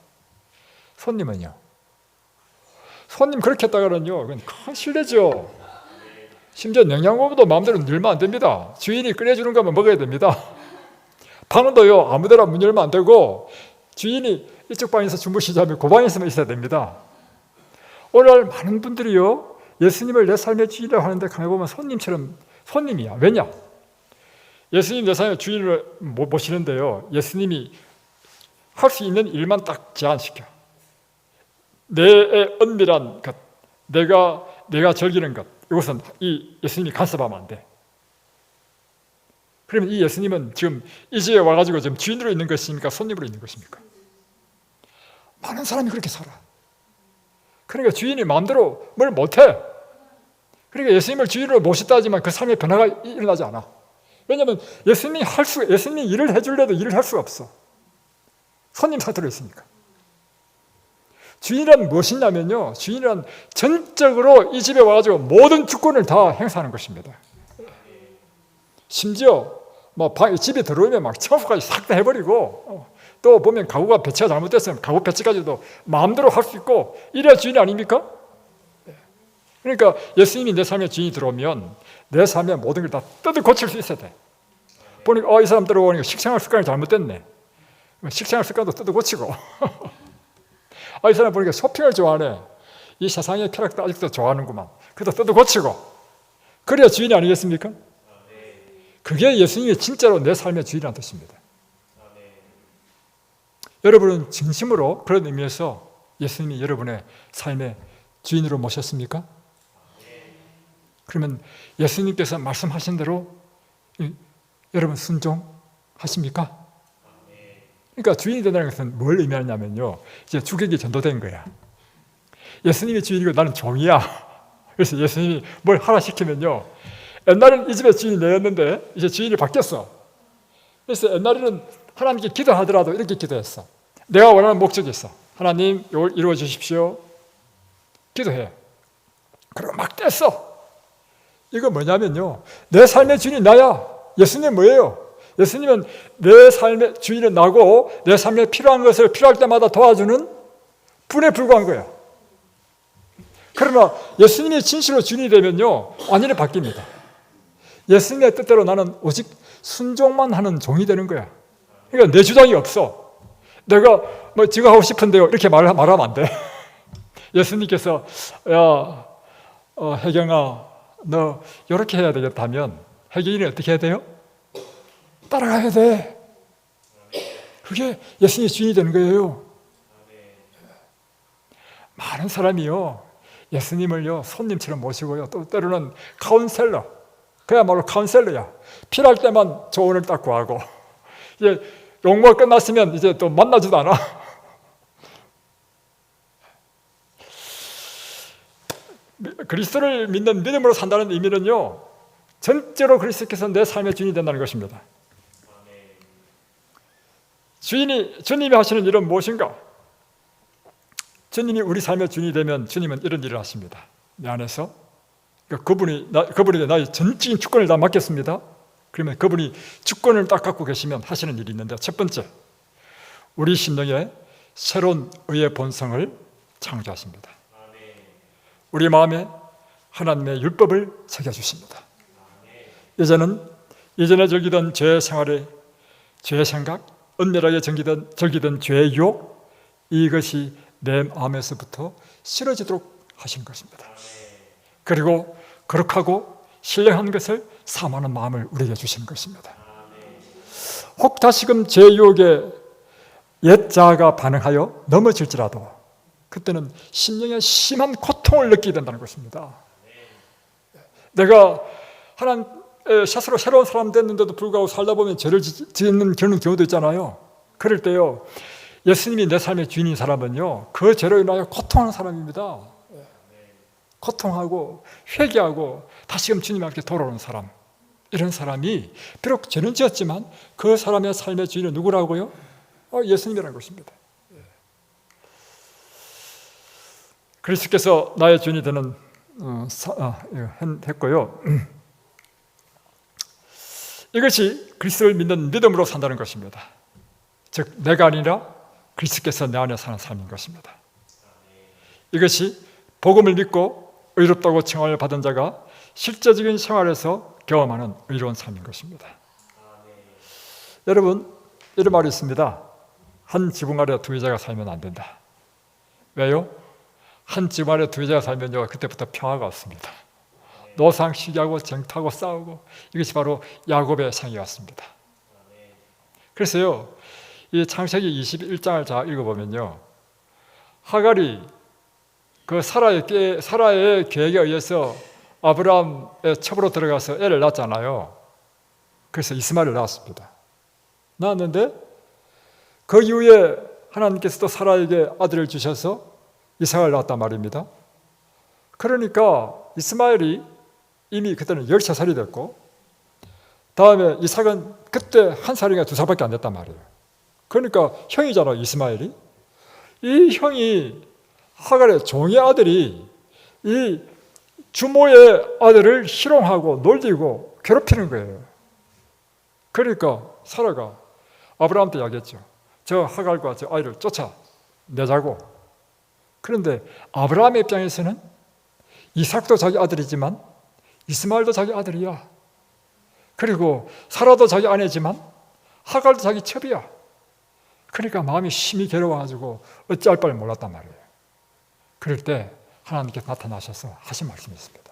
손님은요, 손님 그렇게 했다가는요, 그건 큰 실례죠. 심지어 냉장고도 마음대로 열면 안 됩니다. 주인이 끓여주는 거면 먹어야 됩니다. 방도요, 아무데나 문 열면 안 되고 주인이 이쪽 방에서 주무시자면 그 방에서만 있어야 됩니다. 오늘 많은 분들이요, 예수님을 내 삶의 주인이라고 하는데 가만히 보면 손님이야. 왜냐? 예수님 내 삶의 주인을 모시는데요, 예수님이 할 수 있는 일만 딱 제한시켜. 내의 은밀한 것, 내가 즐기는 것, 이것은 이 예수님이 간섭하면 안 돼. 그러면 이 예수님은 지금 이 집에 와가지고 지금 주인으로 있는 것입니까? 손님으로 있는 것입니까? 많은 사람이 그렇게 살아. 그러니까 주인이 마음대로 뭘 못해. 그러니까 예수님을 주인으로 모셨다 하지만 그 삶의 변화가 일어나지 않아. 왜냐하면 예수님이 일을 해줄래도 일을 할 수가 없어. 손님 상태로 있으니까. 주인이란 무엇이냐면요, 주인이란 전적으로 이 집에 와가지고 모든 주권을 다 행사하는 것입니다. 심지어 집에 들어오면 막 청소까지 싹 다 해버리고, 또 보면 가구가 배치가 잘못됐으면 가구 배치까지도 마음대로 할 수 있고, 이래야 주인이 아닙니까? 그러니까 예수님이 내 삶에 주인이 들어오면 내 삶의 모든 걸 다 뜯어 고칠 수 있어야 돼. 보니까 이 사람 들어오니까 식생활 습관이 잘못됐네. 식생활 습관도 뜯어 고치고 이 사람 보니까 쇼핑을 좋아하네. 이 세상의 쾌락도 아직도 좋아하는구만. 그것도 뜯어 고치고. 그래야 주인이 아니겠습니까? 그게 예수님이 진짜로 내 삶의 주인이라는 뜻입니다. 여러분은 진심으로 그런 의미에서 예수님이 여러분의 삶의 주인으로 모셨습니까? 그러면 예수님께서 말씀하신 대로 여러분 순종하십니까? 그러니까 주인이 된다는 것은 뭘 의미하냐면요, 이제 주객이 전도된 거야. 예수님이 주인이고 나는 종이야. 그래서 예수님이 뭘 하라 시키면요, 옛날에는 이 집의 주인이 내였는데 이제 주인이 바뀌었어. 그래서 옛날에는 하나님께 기도하더라도 이렇게 기도했어. 내가 원하는 목적이 있어. 하나님 이걸 이루어 주십시오. 기도해. 그리고 막 뗐어. 이거 뭐냐면요, 내 삶의 주인이 나야. 예수님 뭐예요? 예수님은 내 삶의 주인은 나고 내 삶에 필요한 것을 필요할 때마다 도와주는 분에 불과한 거야. 그러나 예수님이 진실로 주인이 되면요, 완전히 바뀝니다. 예수님의 뜻대로 나는 오직 순종만 하는 종이 되는 거야. 그러니까 내 주장이 없어. 내가 뭐 지가 하고 싶은데요, 이렇게 말하면 안 돼. 예수님께서 야, 혜경아, 너 이렇게 해야 되겠다 하면 혜경이는 어떻게 해야 돼요? 따라가야 돼. 그게 예수님의 주인이 되는 거예요. 많은 사람이요, 예수님을요 손님처럼 모시고요, 또 때로는 카운셀러, 그야말로 카운셀러야. 필요할 때만 조언을 딱 구하고, 이제 용모가 끝났으면 이제 또 만나지도 않아. 그리스도를 믿는 믿음으로 산다는 의미는요, 전적으로 그리스도께서 내 삶의 주인이 된다는 것입니다. 주님이 하시는 일은 무엇인가? 주님이 우리 삶의 주인이 되면 주님은 이런 일을 하십니다. 내 안에서 그분에게 나의 전적인 주권을 다 맡겼습니다. 그러면 그분이 주권을 딱 갖고 계시면 하시는 일이 있는데, 첫 번째, 우리 심령에 새로운 의의 본성을 창조하십니다. 우리 마음에 하나님의 율법을 새겨주십니다. 이전에 즐기던 죄의 생활에 죄의 생각, 은밀하게 즐기던 죄의 유혹, 이것이 내 마음에서부터 싫어지도록 하신 것입니다. 그리고 거룩하고 신령한 것을 사모하는 마음을 우리에게 주시는 것입니다. 혹 다시금 죄 유혹에 옛 자아가 반응하여 넘어질지라도 그때는 심령에 심한 고통을 느끼게 된다는 것입니다. 내가 하나님 스스로 새로운 사람 됐는데도 불구하고 살다 보면 죄를 짓는 그런 경우도 있잖아요. 그럴 때요, 예수님이 내 삶의 주인인 사람은요, 그 죄로 인하여 고통하는 사람입니다. 고통하고 회개하고 다시금 주님 앞에 돌아오는 사람, 이런 사람이 비록 죄는 지었지만 그 사람의 삶의 주인은 누구라고요? 예수님이라는 것입니다. 그리스도께서 나의 주인이 되는 했고요. 이것이 그리스도를 믿는 믿음으로 산다는 것입니다. 즉 내가 아니라 그리스도께서 내 안에 사는 삶인 것입니다. 이것이 복음을 믿고 의롭다고 칭함을 받은 자가 실제적인 생활에서 경험하는 의로운 삶인 것입니다. 여러분, 이런 말이 있습니다. 한 지붕 아래 두 여자가 살면 안 된다. 왜요? 한 지붕 아래 두 여자가 살면요, 그때부터 평화가 없습니다. 노상 시기하고 쟁타고 싸우고, 이것이 바로 야곱의 생이었습니다. 그래서요, 이 창세기 21장을 잘 읽어보면요, 하갈이 그 사라의 계획에 의해서 아브라함의 첩으로 들어가서 애를 낳았잖아요. 그래서 이스마엘을 낳았습니다. 낳았는데 그 이후에 하나님께서도 사라에게 아들을 주셔서 이삭을 낳았단 말입니다. 그러니까 이스마엘이 이미 그때는 13살이 됐고, 다음에 이삭은 그때 1살인가 2살밖에 안 됐단 말이에요. 그러니까 형이잖아요, 이스마엘이. 이 형이 하갈의 종의 아들이 이 주모의 아들을 희롱하고 놀리고 괴롭히는 거예요. 그러니까 사라가 아브라함한테 이야기했죠. 저 하갈과 저 아이를 쫓아내자고. 그런데 아브라함의 입장에서는 이삭도 자기 아들이지만 이스마엘도 자기 아들이야. 그리고 사라도 자기 아내지만 하갈도 자기 첩이야. 그러니까 마음이 심히 괴로워가지고 어찌할 바를 몰랐단 말이에요. 그럴 때 하나님께서 나타나셔서 하신 말씀이 있습니다.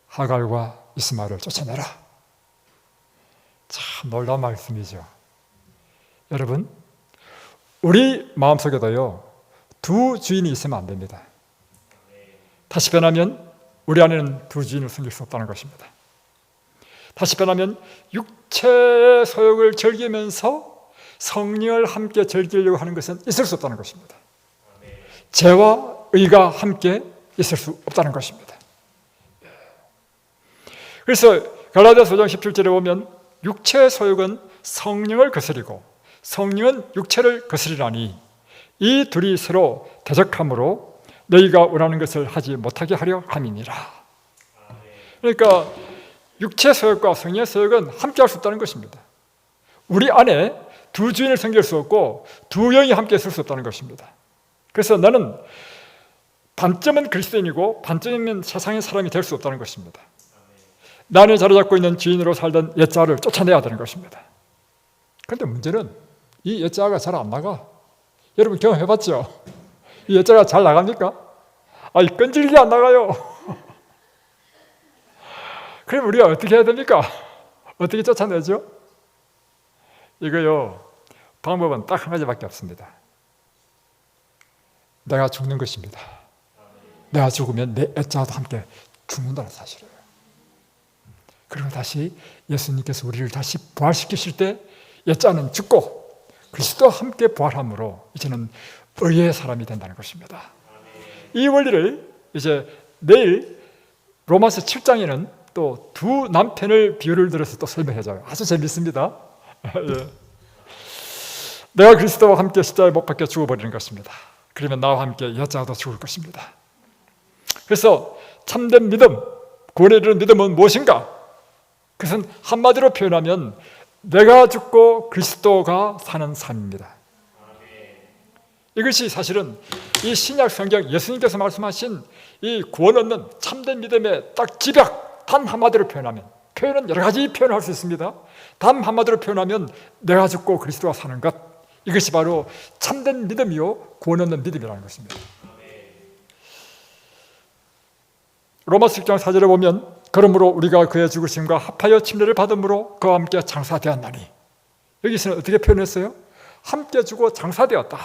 하갈과 이스마엘을 쫓아내라. 참 놀라운 말씀이죠. 여러분, 우리 마음속에도요, 두 주인이 있으면 안 됩니다. 다시 변하면 우리 안에는 두 주인을 섬길 수 없다는 것입니다. 다시 변하면 육체의 소욕을 즐기면서 성령을 함께 즐기려고 하는 것은 있을 수 없다는 것입니다. 죄와 의가 함께 있을 수 없다는 것입니다. 그래서 갈라디아서 5장 17절에 보면 육체의 소욕은 성령을 거스리고 성령은 육체를 거스리라니 이 둘이 서로 대적함으로 너희가 원하는 것을 하지 못하게 하려 함이니라. 그러니까 육체 소욕과 성령의 소욕은 함께 할 수 없다는 것입니다. 우리 안에 두 주인을 섬길 수 없고 두 영이 함께 있을 수 없다는 것입니다. 그래서 나는 반점은 그리스도인이고 반점이면 세상의 사람이 될 수 없다는 것입니다. 나 안에 자리 잡고 있는 주인으로 살던 옛자를 쫓아내야 되는 것입니다. 그런데 문제는 이 옛자가 잘 안 나가. 여러분 경험해봤죠? 이 옛자가 잘 나갑니까? 끈질기게 안 나가요. 그럼 우리가 어떻게 해야 됩니까? 어떻게 쫓아내죠? 이거요, 방법은 딱 한 가지밖에 없습니다. 내가 죽는 것입니다. 내가 죽으면 내 애자도 함께 죽는다는 사실이에요. 그리고 다시 예수님께서 우리를 다시 부활시키실 때 옛자는 죽고 그리스도와 함께 부활함으로 이제는 의의 사람이 된다는 것입니다. 이 원리를 이제 내일 로마서 7장에는 또 두 남편을 비유를 들어서 또 설명해줘요. 아주 재밌습니다. 예. 내가 그리스도와 함께 십자가에 못 박혀 죽어버리는 것입니다. 그러면 나와 함께 여자도 죽을 것입니다. 그래서 참된 믿음, 구원에 이르는 믿음은 무엇인가? 그것은 한마디로 표현하면 내가 죽고 그리스도가 사는 삶입니다. 이것이 사실은 이 신약 성경 예수님께서 말씀하신 이 구원 얻는 참된 믿음의 딱 집약, 단 한마디로 표현하면, 표현은 여러 가지 표현을 할 수 있습니다. 단 한마디로 표현하면 내가 죽고 그리스도가 사는 것, 이것이 바로 참된 믿음이요 구원 얻는 믿음이라는 것입니다. 로마서 6장 4절에 보면 그러므로 우리가 그의 죽으심과 합하여 침례를 받음으로 그와 함께 장사되었나니, 여기서는 어떻게 표현했어요? 함께 죽어 장사되었다.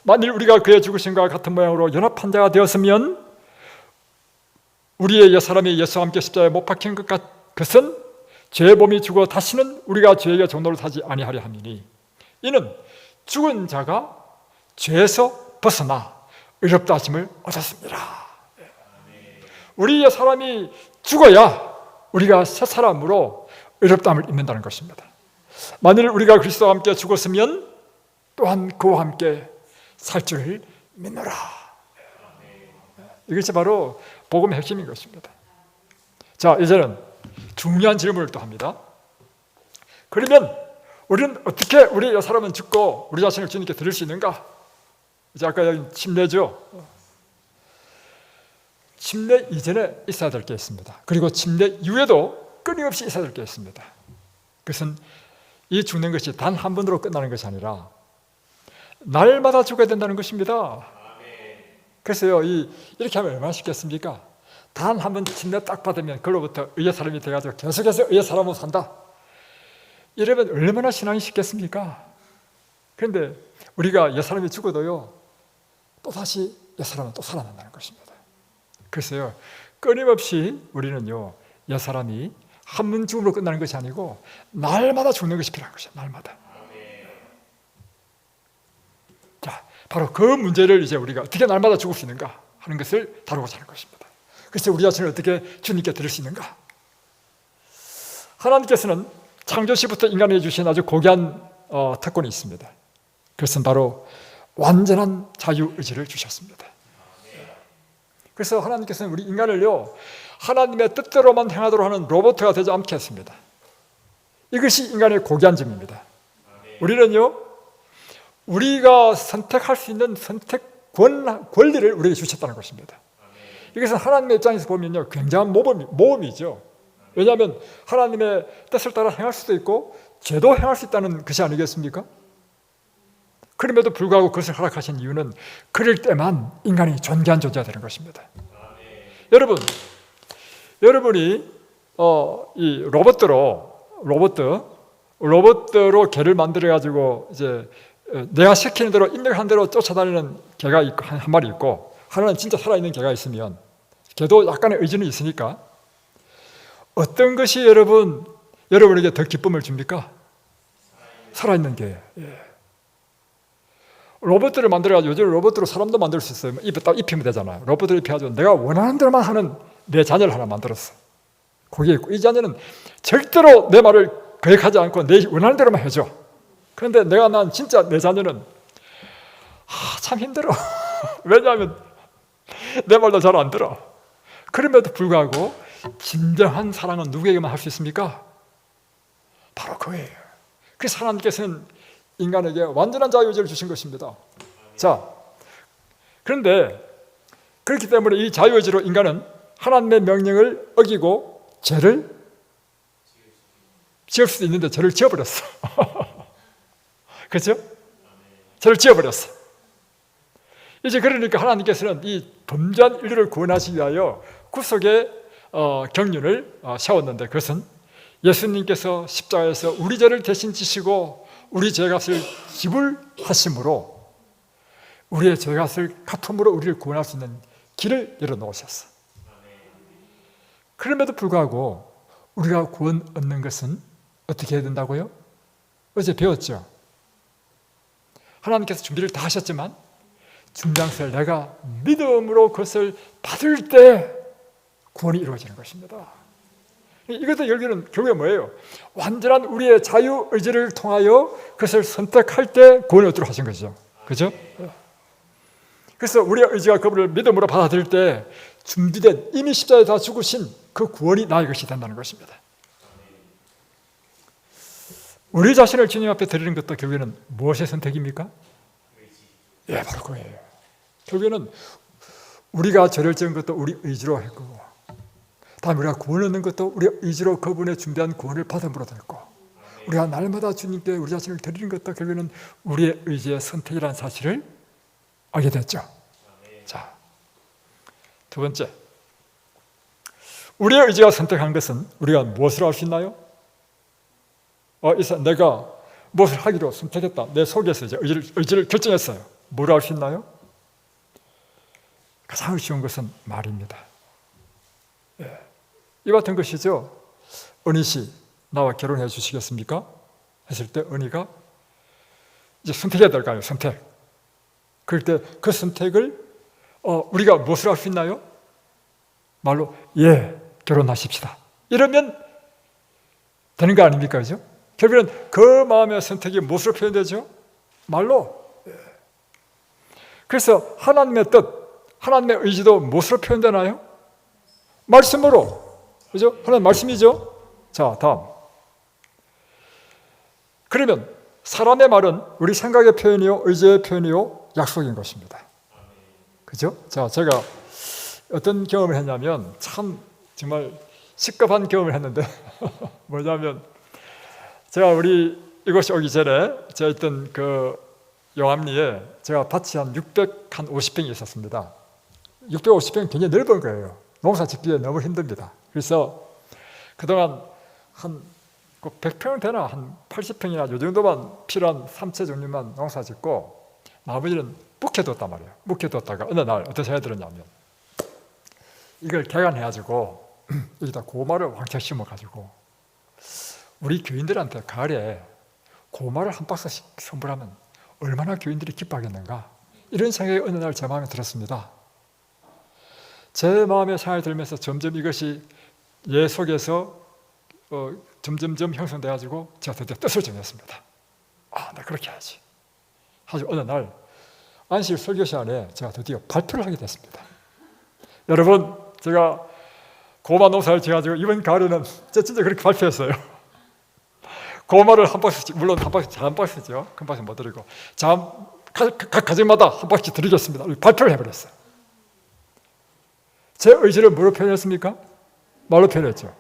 만일 우리가 그의 죽으심과 같은 모양으로 연합한 자가 되었으면 우리의 옛사람이 예수와 함께 십자가에 못 박힌 것은 죄의 몸이 죽어 다시는 우리가 죄에게 종노릇 하지 아니하려 함이니 이는 죽은 자가 죄에서 벗어나 의롭다 하심을 얻었습니다. 우리의 사람이 죽어야 우리가 새 사람으로 의롭다함을 입는다는 것입니다. 만일 우리가 그리스도와 함께 죽었으면 또한 그와 함께 살 줄을 믿노라. 이것이 바로 복음의 핵심인 것입니다. 자, 이제는 중요한 질문을 또 합니다. 그러면 우리는 어떻게 우리 사람은 죽고 우리 자신을 주님께 드릴 수 있는가? 이제 아까 여기 침례죠. 침례 이전에 있어야 될 게 있습니다. 그리고 침례 이후에도 끊임없이 있어야 될 게 있습니다. 그것은 이 죽는 것이 단 한 번으로 끝나는 것이 아니라 날마다 죽어야 된다는 것입니다. 그래서요, 이렇게 하면 얼마나 쉽겠습니까? 단 한 번 침례 딱 받으면 그로부터 의의 사람이 돼가지고 계속해서 의의 사람으로 산다. 이러면 얼마나 신앙이 쉽겠습니까? 그런데 우리가 옛 사람이 죽어도요, 또다시 옛 사람은 또 살아난다는 것입니다. 그래서요, 끊임없이 우리는요, 옛 사람이 한 번 죽음으로 끝나는 것이 아니고 날마다 죽는 것이 필요한 것이에요. 날마다. 자, 바로 그 문제를 이제 우리가 어떻게 날마다 죽을 수 있는가 하는 것을 다루고자 하는 것입니다. 그래서 우리 자신을 어떻게 주님께 드릴 수 있는가? 하나님께서는 창조시부터 인간에게 주신 아주 고귀한 특권이 있습니다. 그것은 바로 완전한 자유의지를 주셨습니다. 그래서 하나님께서는 우리 인간을요, 하나님의 뜻대로만 행하도록 하는 로봇가 되지 않게 했습니다. 이것이 인간의 고귀한 점입니다. 우리는요, 우리가 선택할 수 있는 선택 권리를 우리에게 주셨다는 것입니다. 이것은 하나님의 입장에서 보면요, 굉장한 모험이죠. 왜냐하면 하나님의 뜻을 따라 행할 수도 있고 죄도 행할 수 있다는 것이 아니겠습니까? 그럼에도 불구하고 그것을 허락하신 이유는 그럴 때만 인간이 존귀한 존재가 되는 것입니다. 여러분이 이 로봇으로 개를 만들어 가지고 이제 내가 시키는 대로 입력한 대로 쫓아다니는 개가 있고 한 마리 있고, 하나는 진짜 살아있는 개가 있으면 개도 약간의 의지는 있으니까 어떤 것이 여러분에게 더 기쁨을 줍니까? 살아있는 교회. 로봇들을 만들어가지고 요즘 로봇으로 사람도 만들 수 있어요. 입에 딱 입히면 되잖아요. 로봇을 입혀가지고 내가 원하는 대로만 하는 내 자녀를 하나 만들었어. 거기에 있고, 이 자녀는 절대로 내 말을 거역하지 않고 내 원하는 대로만 해줘. 그런데 난 진짜 내 자녀는 참 힘들어. 왜냐하면 내 말도 잘 안 들어. 그럼에도 불구하고 진정한 사랑은 누구에게만 할 수 있습니까? 바로 그예요. 그래서 하나님께서는 인간에게 완전한 자유의지를 주신 것입니다. 자, 그런데 그렇기 때문에 이 자유의지로 인간은 하나님의 명령을 어기고 죄를 지을 수도 있는데 죄를 지어버렸어. 그렇죠? 죄를 지어버렸어. 이제 그러니까 하나님께서는 이 범죄한 인류를 구원하시기 위하여 구속의 경륜을 세웠는데, 그것은 예수님께서 십자가에서 우리 죄를 대신 지시고 우리 죄값을 지불하심으로 우리의 죄값을 갚음으로 우리를 구원할 수 있는 길을 열어놓으셨어. 그럼에도 불구하고 우리가 구원 얻는 것은 어떻게 해야 된다고요? 어제 배웠죠? 하나님께서 준비를 다 하셨지만 중장수를 내가 믿음으로 그것을 받을 때 구원이 이루어지는 것입니다. 이것도 결국에 뭐예요? 완전한 우리의 자유의지를 통하여 그것을 선택할 때 구원을 얻도록 하신 거죠. 그죠? 그래서 우리의 의지가 그분을 믿음으로 받아들일 때 준비된, 이미 십자가에 다 죽으신 그 구원이 나의 것이 된다는 것입니다. 우리 자신을 주님 앞에 드리는 것도 결국에는 무엇의 선택입니까? 예, 바로 그거예요. 결국에는 우리가 죄를 지은 것도 우리 의지로 했고, 다음에 우리가 구원 얻는 것도 우리 의지로 그분의 준비한 구원을 받음으로 됐고, 우리가 날마다 주님께 우리 자신을 드리는 것도 결국에는 우리의 의지의 선택이라는 사실을 알게 됐죠. 자, 두 번째, 우리의 의지가 선택한 것은 우리가 무엇을 할 수 있나요? 내가 무엇을 하기로 선택했다. 내 속에서 이제 의지를 결정했어요. 뭘 할 수 있나요? 가장 쉬운 것은 말입니다. 예. 이 같은 것이죠. 은희 씨, 나와 결혼해 주시겠습니까? 했을 때 은희가 이제 선택해야 될 거 아니에요. 선택. 그럴 때 그 선택을 우리가 무엇을 할 수 있나요? 말로 예, 결혼하십시다. 이러면 되는 거 아닙니까? 그죠? 결국은 그 마음의 선택이 무엇으로 표현되죠? 말로. 예. 그래서 하나님의 뜻, 하나님의 의지도 무엇으로 표현되나요? 말씀으로. 그죠? 하나님 말씀이죠? 자, 다음. 그러면 사람의 말은 우리 생각의 표현이요, 의지의 표현이요, 약속인 것입니다. 그죠? 자, 제가 어떤 경험을 했냐면 참 정말 시급한 경험을 했는데 뭐냐면 제가 이곳에 오기 전에 제가 있던 그 용암리에 제가 밭이 한 650평이 있었습니다. 650평이 굉장히 넓은 거예요. 농사 짓기에 너무 힘듭니다. 그래서 그동안 한 100평 되나 한 80평이나 이 정도만 필요한 삼채 종류만 농사 짓고 나머지는 묵혀뒀단 말이에요. 묵혀뒀다가 어느 날 어떤 생각이 들었냐면 이걸 개간해가지고 여기다 고마를 왕창 심어가지고 우리 교인들한테 가을에 고마를 한 박스씩 선물하면 얼마나 교인들이 기뻐하겠는가, 이런 생각이 어느 날 제 마음에 들었습니다. 제 마음에 생각이 들면서 점점 이것이 예 속에서 점점점 형성돼가지고 제가 드디어 뜻을 정했습니다. 나 그렇게 해야지. 아주 어느 날 안식 설교 시간에 제가 드디어 발표를 하게 됐습니다. 여러분, 제가 고마 농사를 지어가지고 이번 가을에는 진짜 그렇게 발표했어요. 고마를 한 박스씩, 물론 한 박스죠. 큰 박스 못 드리고 각 가정마다 한 박스씩 드리겠습니다. 발표를 해버렸어요. 제 의지를 뭐로 표현했습니까? 말로 표현했죠.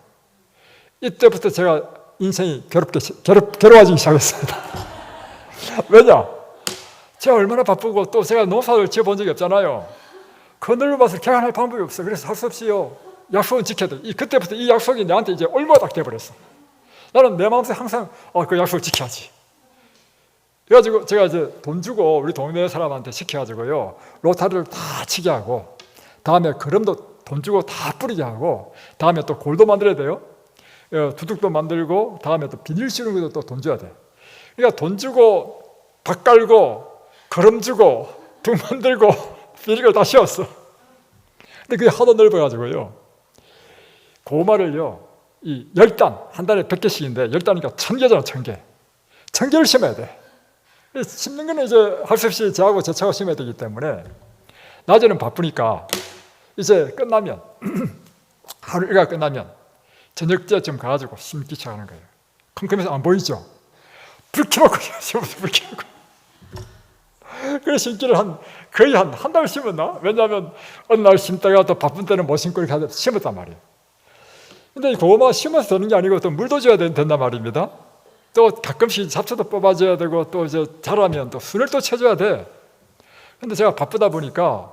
이때부터 제가 인생이 괴로워지기 시작했습니다. 왜냐? 제가 얼마나 바쁘고 또 제가 농사를 지어본 적이 없잖아요. 그 넓은 밭을 개간할 방법이 없어. 그래서 할 수 없이요, 약속은 지켜야 돼. 그때부터 이 약속이 나한테 이제 올무가 돼버렸어. 나는 내 마음속에 항상 그 약속을 지켜야지. 그래가지고 제가 이제 돈 주고 우리 동네 사람한테 시켜가지고요, 로타리를 다 치게 하고, 다음에 거름도 돈 주고 다 뿌리게 하고, 다음에 또 골도 만들어야 돼요. 두둑도 만들고, 다음에 또 비닐 씌우는 것도 또 돈 줘야 돼. 그러니까 돈 주고 밥 깔고 걸음 주고 등 만들고 비리를 다 씌웠어. 근데 그게 하도 넓어가지고요, 고구마를요, 이 10단, 한 달에 100개씩인데 10단이니까 1000개잖아. 1000개. 1000개를 심어야 돼. 심는 거는 이제 할 수 없이 저하고 제 차가 심어야 되기 때문에 낮에는 바쁘니까 이제 끝나면 하루 일과가 끝나면 저녁 때쯤 가가지고 심기 시작하는 거예요. 컴컴해서 안 보이죠? 불 켜놓고 심어서 불 켜놓고. 그래서 심기를 거의 한 달 심었나? 왜냐하면 어느 날 심다가 또 바쁜 때는 못 심고 이렇게 심었단 말이에요. 근데 이 고구마 심어서 되는 게 아니고 또 물도 줘야 된단 말입니다. 또 가끔씩 잡초도 뽑아줘야 되고 또 이제 자라면 또 순을 또 쳐줘야 돼. 근데 제가 바쁘다 보니까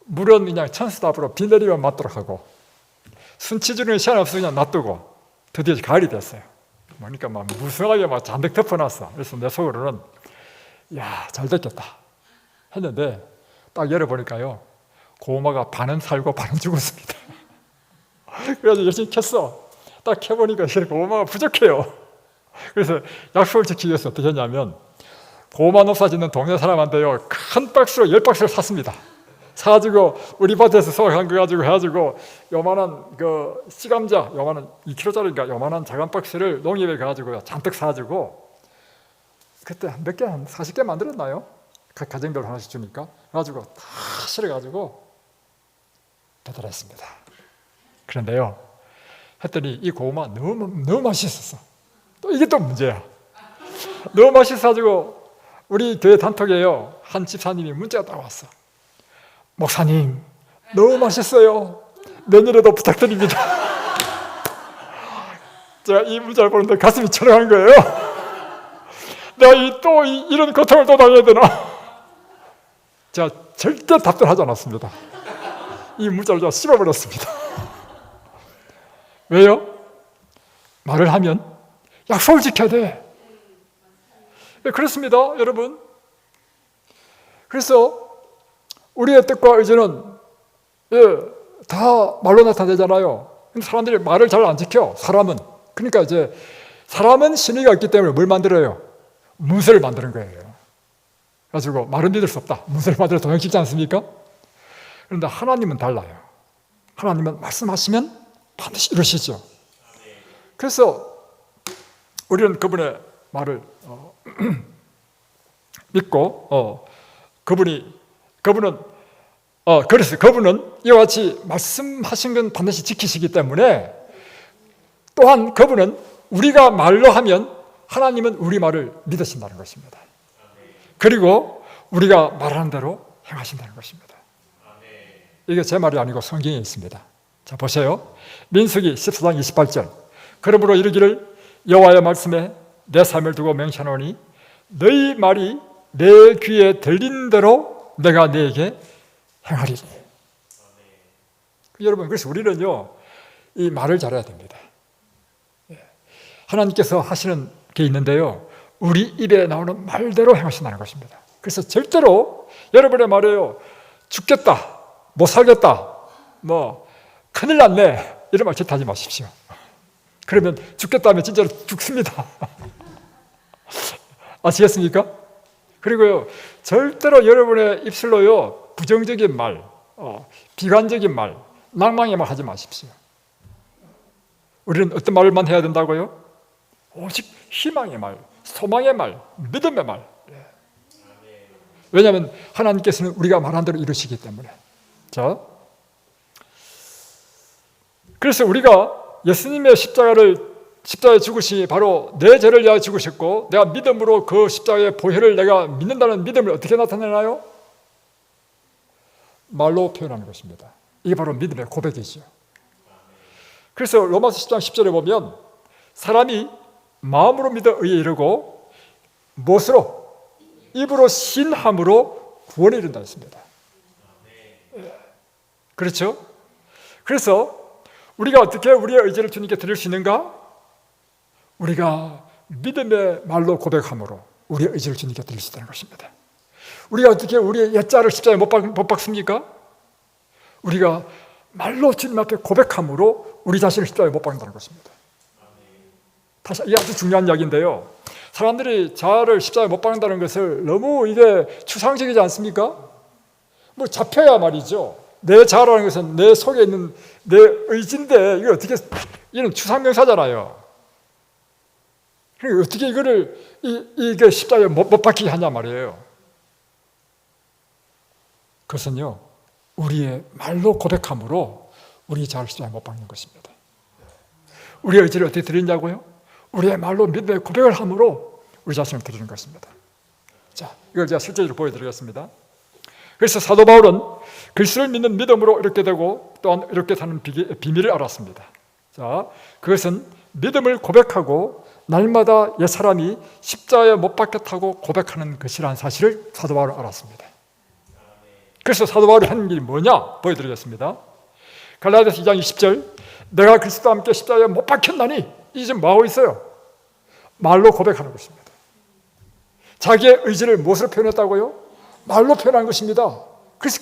물은 그냥 천수답으로 비 내리면 맞도록 하고 순 치주는 시간 없어 그냥 놔두고 드디어 가을이 됐어요. 그러니까 막 무성하게 막 잔뜩 덮어놨어. 그래서 내 속으로는 야, 잘 됐겠다 했는데 딱 열어보니까요, 고구마가 반은 살고 반은 죽었습니다. 그래서 열심히 켰어. 딱 켜보니까 고구마가 부족해요. 그래서 약속을 지키기 위해서 어떻게 했냐면 고구마 농사 짓는 동네 사람한테요, 큰 박스로 10박스를 샀습니다. 사가지고 우리 밭에서 소각한 거 가지고 해가지고 요만한 그 씨감자, 요만한 2kg짜리인가 요만한 작은 박스를 농협에 가가지고 잔뜩 사가지고 그때 몇 개, 한 40개 만들었나요? 각 가정별로 하나씩 주니까 그래가지고 다 실어가지고 배달했습니다. 그런데요, 했더니 이 고구마 너무 맛있었어. 또 이게 또 문제야. 너무 맛있어가지고 우리 교회 단톡에요, 한 집사님이 문자가 딱 왔어. 목사님, 너무 맛있어요. 내년에도 부탁드립니다. 제가 이 문자를 보는데 가슴이 철렁한 거예요. 내가 이런 고통을 또 당해야 되나? 제가 절대 답변하지 않았습니다. 이 문자를 제가 씹어버렸습니다. 왜요? 말을 하면 약속을 지켜야 돼. 네, 그렇습니다, 여러분. 그래서 우리의 뜻과 의지는 다 말로 나타내잖아요. 근데 사람들이 말을 잘 안 지켜. 사람은. 그러니까 이제 사람은 신의가 있기 때문에 뭘 만들어요? 문서를 만드는 거예요. 그래가지고 말은 믿을 수 없다. 문서를 만들어 동영 찍지 않습니까? 그런데 하나님은 달라요. 하나님은 말씀하시면 반드시 이루시죠. 그래서 우리는 그분의 말을 믿고 그래서 그분은 이와 같이 말씀하신 건 반드시 지키시기 때문에, 또한 그분은 우리가 말로 하면 하나님은 우리 말을 믿으신다는 것입니다. 그리고 우리가 말하는 대로 행하신다는 것입니다. 이게 제 말이 아니고 성경에 있습니다. 자, 보세요. 민수기 14장 28절. 그러므로 이르기를 여호와의 말씀에 내 삶을 두고 맹세하노니 너희 말이 내 귀에 들린 대로 내가 너에게 행하리니. 여러분, 그래서 우리는요, 이 말을 잘해야 됩니다. 하나님께서 하시는 게 있는데요, 우리 입에 나오는 말대로 행하신다는 것입니다. 그래서 절대로 여러분의 말에요, 죽겠다, 못 살겠다, 큰일 났네, 이런 말 절대 하지 마십시오. 그러면 죽겠다 하면 진짜로 죽습니다. 아시겠습니까? 그리고요, 절대로 여러분의 입술로요, 부정적인 말, 비관적인 말, 낭망의 말 하지 마십시오. 우리는 어떤 말만 해야 된다고요? 오직 희망의 말, 소망의 말, 믿음의 말. 왜냐하면 하나님께서는 우리가 말한 대로 이루시기 때문에. 자, 그래서 우리가 예수님의 십자가에 죽으심이 바로 내 죄를 위하여 죽으셨고, 내가 믿음으로 그 십자가의 보혈을 내가 믿는다는 믿음을 어떻게 나타내나요? 말로 표현하는 것입니다. 이게 바로 믿음의 고백이죠. 그래서 로마서 10장 10절에 보면 사람이 마음으로 믿어 의에 이르고 무엇으로? 입으로 신함으로 구원에 이른다 했습니다. 그렇죠? 그래서 우리가 어떻게 우리의 의지를 주님께 드릴 수 있는가? 우리가 믿음의 말로 고백함으로 우리의 의지를 주님께 드릴 수 있다는 것입니다. 우리가 어떻게 우리의 옛자를 십자가에 못 박습니까? 우리가 말로 주님 앞에 고백함으로 우리 자신을 십자가에 못 박는다는 것입니다. 다시 이게 아주 중요한 이야기인데요. 사람들이 자아를 십자가에 못 박는다는 것을 너무 이게 추상적이지 않습니까? 뭐 잡혀야 말이죠. 내 자아라는 것은 내 속에 있는 내 의지인데 이게 어떻게 이는 추상명사잖아요. 그러니까 어떻게 이거를 이게 십자가에 못 박히게 하냐 말이에요. 그것은요, 우리의 말로 고백함으로 우리 자아를 십자가에 못 박는 것입니다. 우리의 의지를 어떻게 드리냐고요? 우리의 말로 믿음의 고백을 함으로 우리 자신을 드리는 것입니다. 자, 이걸 제가 실제로 보여드리겠습니다. 그래서 사도 바울은 그리스도를 믿는 믿음으로 이렇게 되고 또한 이렇게 사는 비밀을 알았습니다. 자, 그것은 믿음을 고백하고 날마다 옛사람이 십자가에 못 박혔다고 고백하는 것이라는 사실을 사도 바울은 알았습니다. 그래서 사도 바울이 한 일이 뭐냐 보여드리겠습니다. 갈라디아서 2장 20절, 내가 그리스도와 함께 십자가에 못 박혔나니 이제 지금 뭐하고 있어요? 말로 고백하는 것입니다. 자기의 의지를 무엇으로 표현했다고요? 말로 표현한 것입니다. 그래서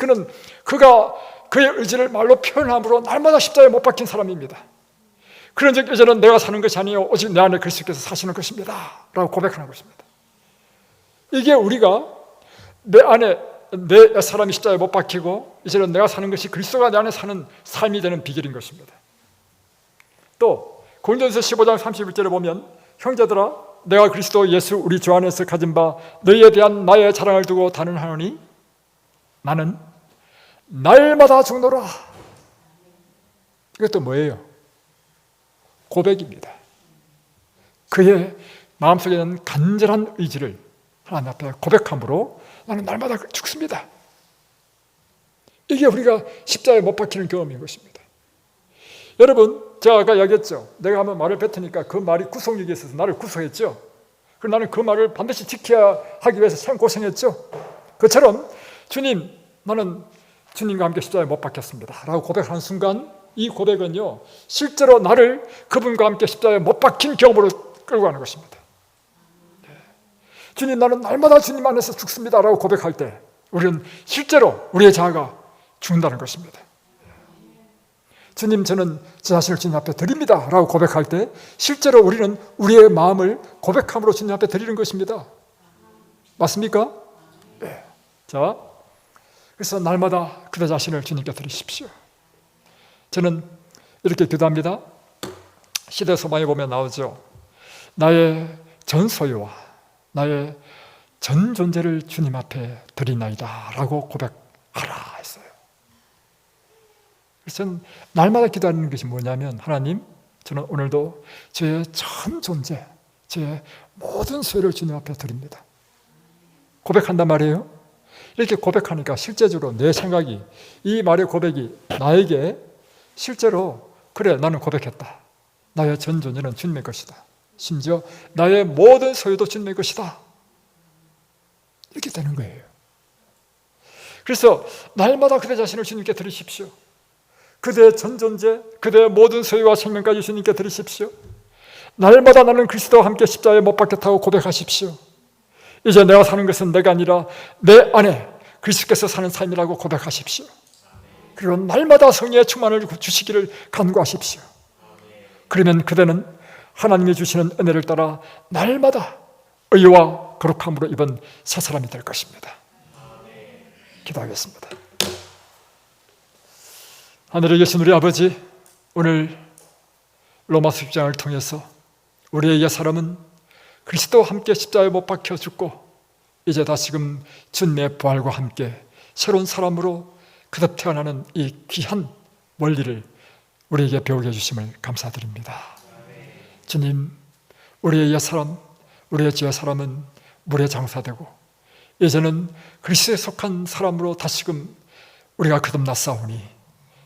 그가 그의 의지를 말로 표현함으로 날마다 십자가에 못 박힌 사람입니다. 그런즉 이제는 내가 사는 것이 아니요 오직 내 안에 그리스도께서 사시는 것입니다 라고 고백하는 것입니다. 이게 우리가 내 안에 내 사람이 십자가에 못 박히고 이제는 내가 사는 것이 그리스도가 내 안에 사는 삶이 되는 비결인 것입니다. 또 고린도전서 15장 31절에 보면 형제들아 내가 그리스도 예수 우리 주 안에서 가진 바 너희에 대한 나의 자랑을 두고 단언하노니 나는 날마다 죽노라. 이것도 뭐예요? 고백입니다. 그의 마음속에 있는 간절한 의지를 하나님 앞에 고백함으로 나는 날마다 죽습니다. 이게 우리가 십자가에 못 박히는 경험인 것입니다. 여러분, 제가 아까 이야기했죠. 내가 한번 말을 뱉으니까 그 말이 구속력이 있어서 나를 구속했죠. 그리고 나는 그 말을 반드시 지켜야 하기 위해서 참 고생했죠. 그처럼 주님, 나는 주님과 함께 십자가에 못 박혔습니다 라고 고백하는 순간 이 고백은요, 실제로 나를 그분과 함께 십자가에 못 박힌 경험으로 끌고 가는 것입니다. 주님, 나는 날마다 주님 안에서 죽습니다 라고 고백할 때 우리는 실제로 우리의 자아가 죽는다는 것입니다. 주님, 저는 제 자신을 주님 앞에 드립니다 라고 고백할 때 실제로 우리는 우리의 마음을 고백함으로 주님 앞에 드리는 것입니다. 맞습니까? 네. 자, 그래서 날마다 그대 자신을 주님께 드리십시오. 저는 이렇게 기도합니다. 시대 소망에 보면 나오죠. 나의 전 소유와 나의 전 존재를 주님 앞에 드리나이다 라고 고백하라 했어요. 그래서 저는 날마다 기도하는 것이 뭐냐면 하나님, 저는 오늘도 제 전 존재, 제 모든 소유를 주님 앞에 드립니다. 고백한단 말이에요. 이렇게 고백하니까 실제적으로 내 생각이, 이 말의 고백이 나에게 실제로 그래, 나는 고백했다. 나의 전 존재는 주님의 것이다. 심지어 나의 모든 소유도 주님의 것이다. 이렇게 되는 거예요. 그래서 날마다 그대 자신을 주님께 드리십시오. 그대의 전 존재, 그대의 모든 소유와 생명까지 주님께 드리십시오. 날마다 나는 그리스도와 함께 십자가에 못 박혔다고 고백하십시오. 이제 내가 사는 것은 내가 아니라 내 안에 그리스도께서 사는 삶이라고 고백하십시오. 그리고 날마다 성령의 충만을 주시기를 간구하십시오. 그러면 그대는 하나님이 주시는 은혜를 따라 날마다 의와 거룩함으로 입은 새 사람이 될 것입니다. 기도하겠습니다. 하늘에 계신 우리 아버지, 오늘 로마서 10장을 통해서 우리의 옛사람은 그리스도와 함께 십자가에 못 박혀 죽고 이제 다시금 주님의 부활과 함께 새로운 사람으로 거듭 태어나는 이 귀한 원리를 우리에게 배우게 해주심을 감사드립니다. 주님, 우리의 옛사람, 우리의 지혜사람은 물에 장사되고 이제는 그리스도에 속한 사람으로 다시금 우리가 거듭났사오니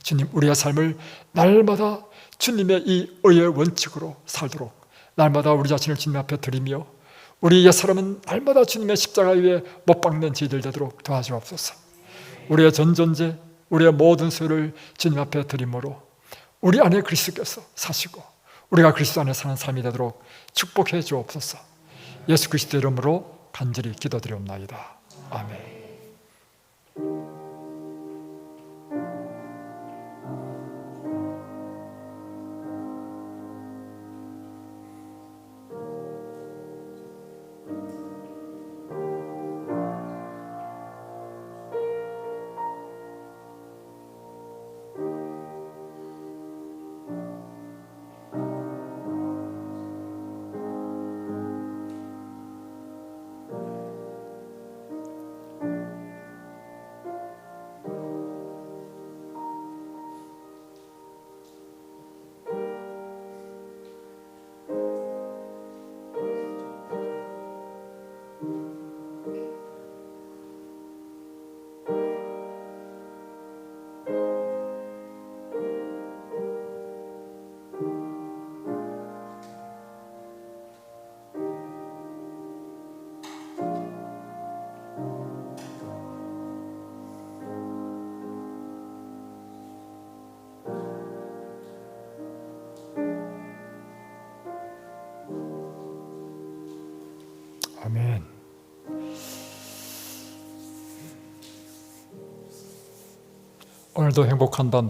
주님, 우리의 삶을 날마다 주님의 이 의의 원칙으로 살도록 날마다 우리 자신을 주님 앞에 드리며 우리 옛사람은 날마다 주님의 십자가 위에 못 박는 저희들 되도록 도와주옵소서. 우리의 전 존재, 우리의 모든 소유를 주님 앞에 드림으로 우리 안에 그리스도께서 사시고 우리가 그리스도 안에 사는 삶이 되도록 축복해 주옵소서. 예수 그리스도 이름으로 간절히 기도드리옵나이다. 아멘. 아멘. 오늘도 행복한 밤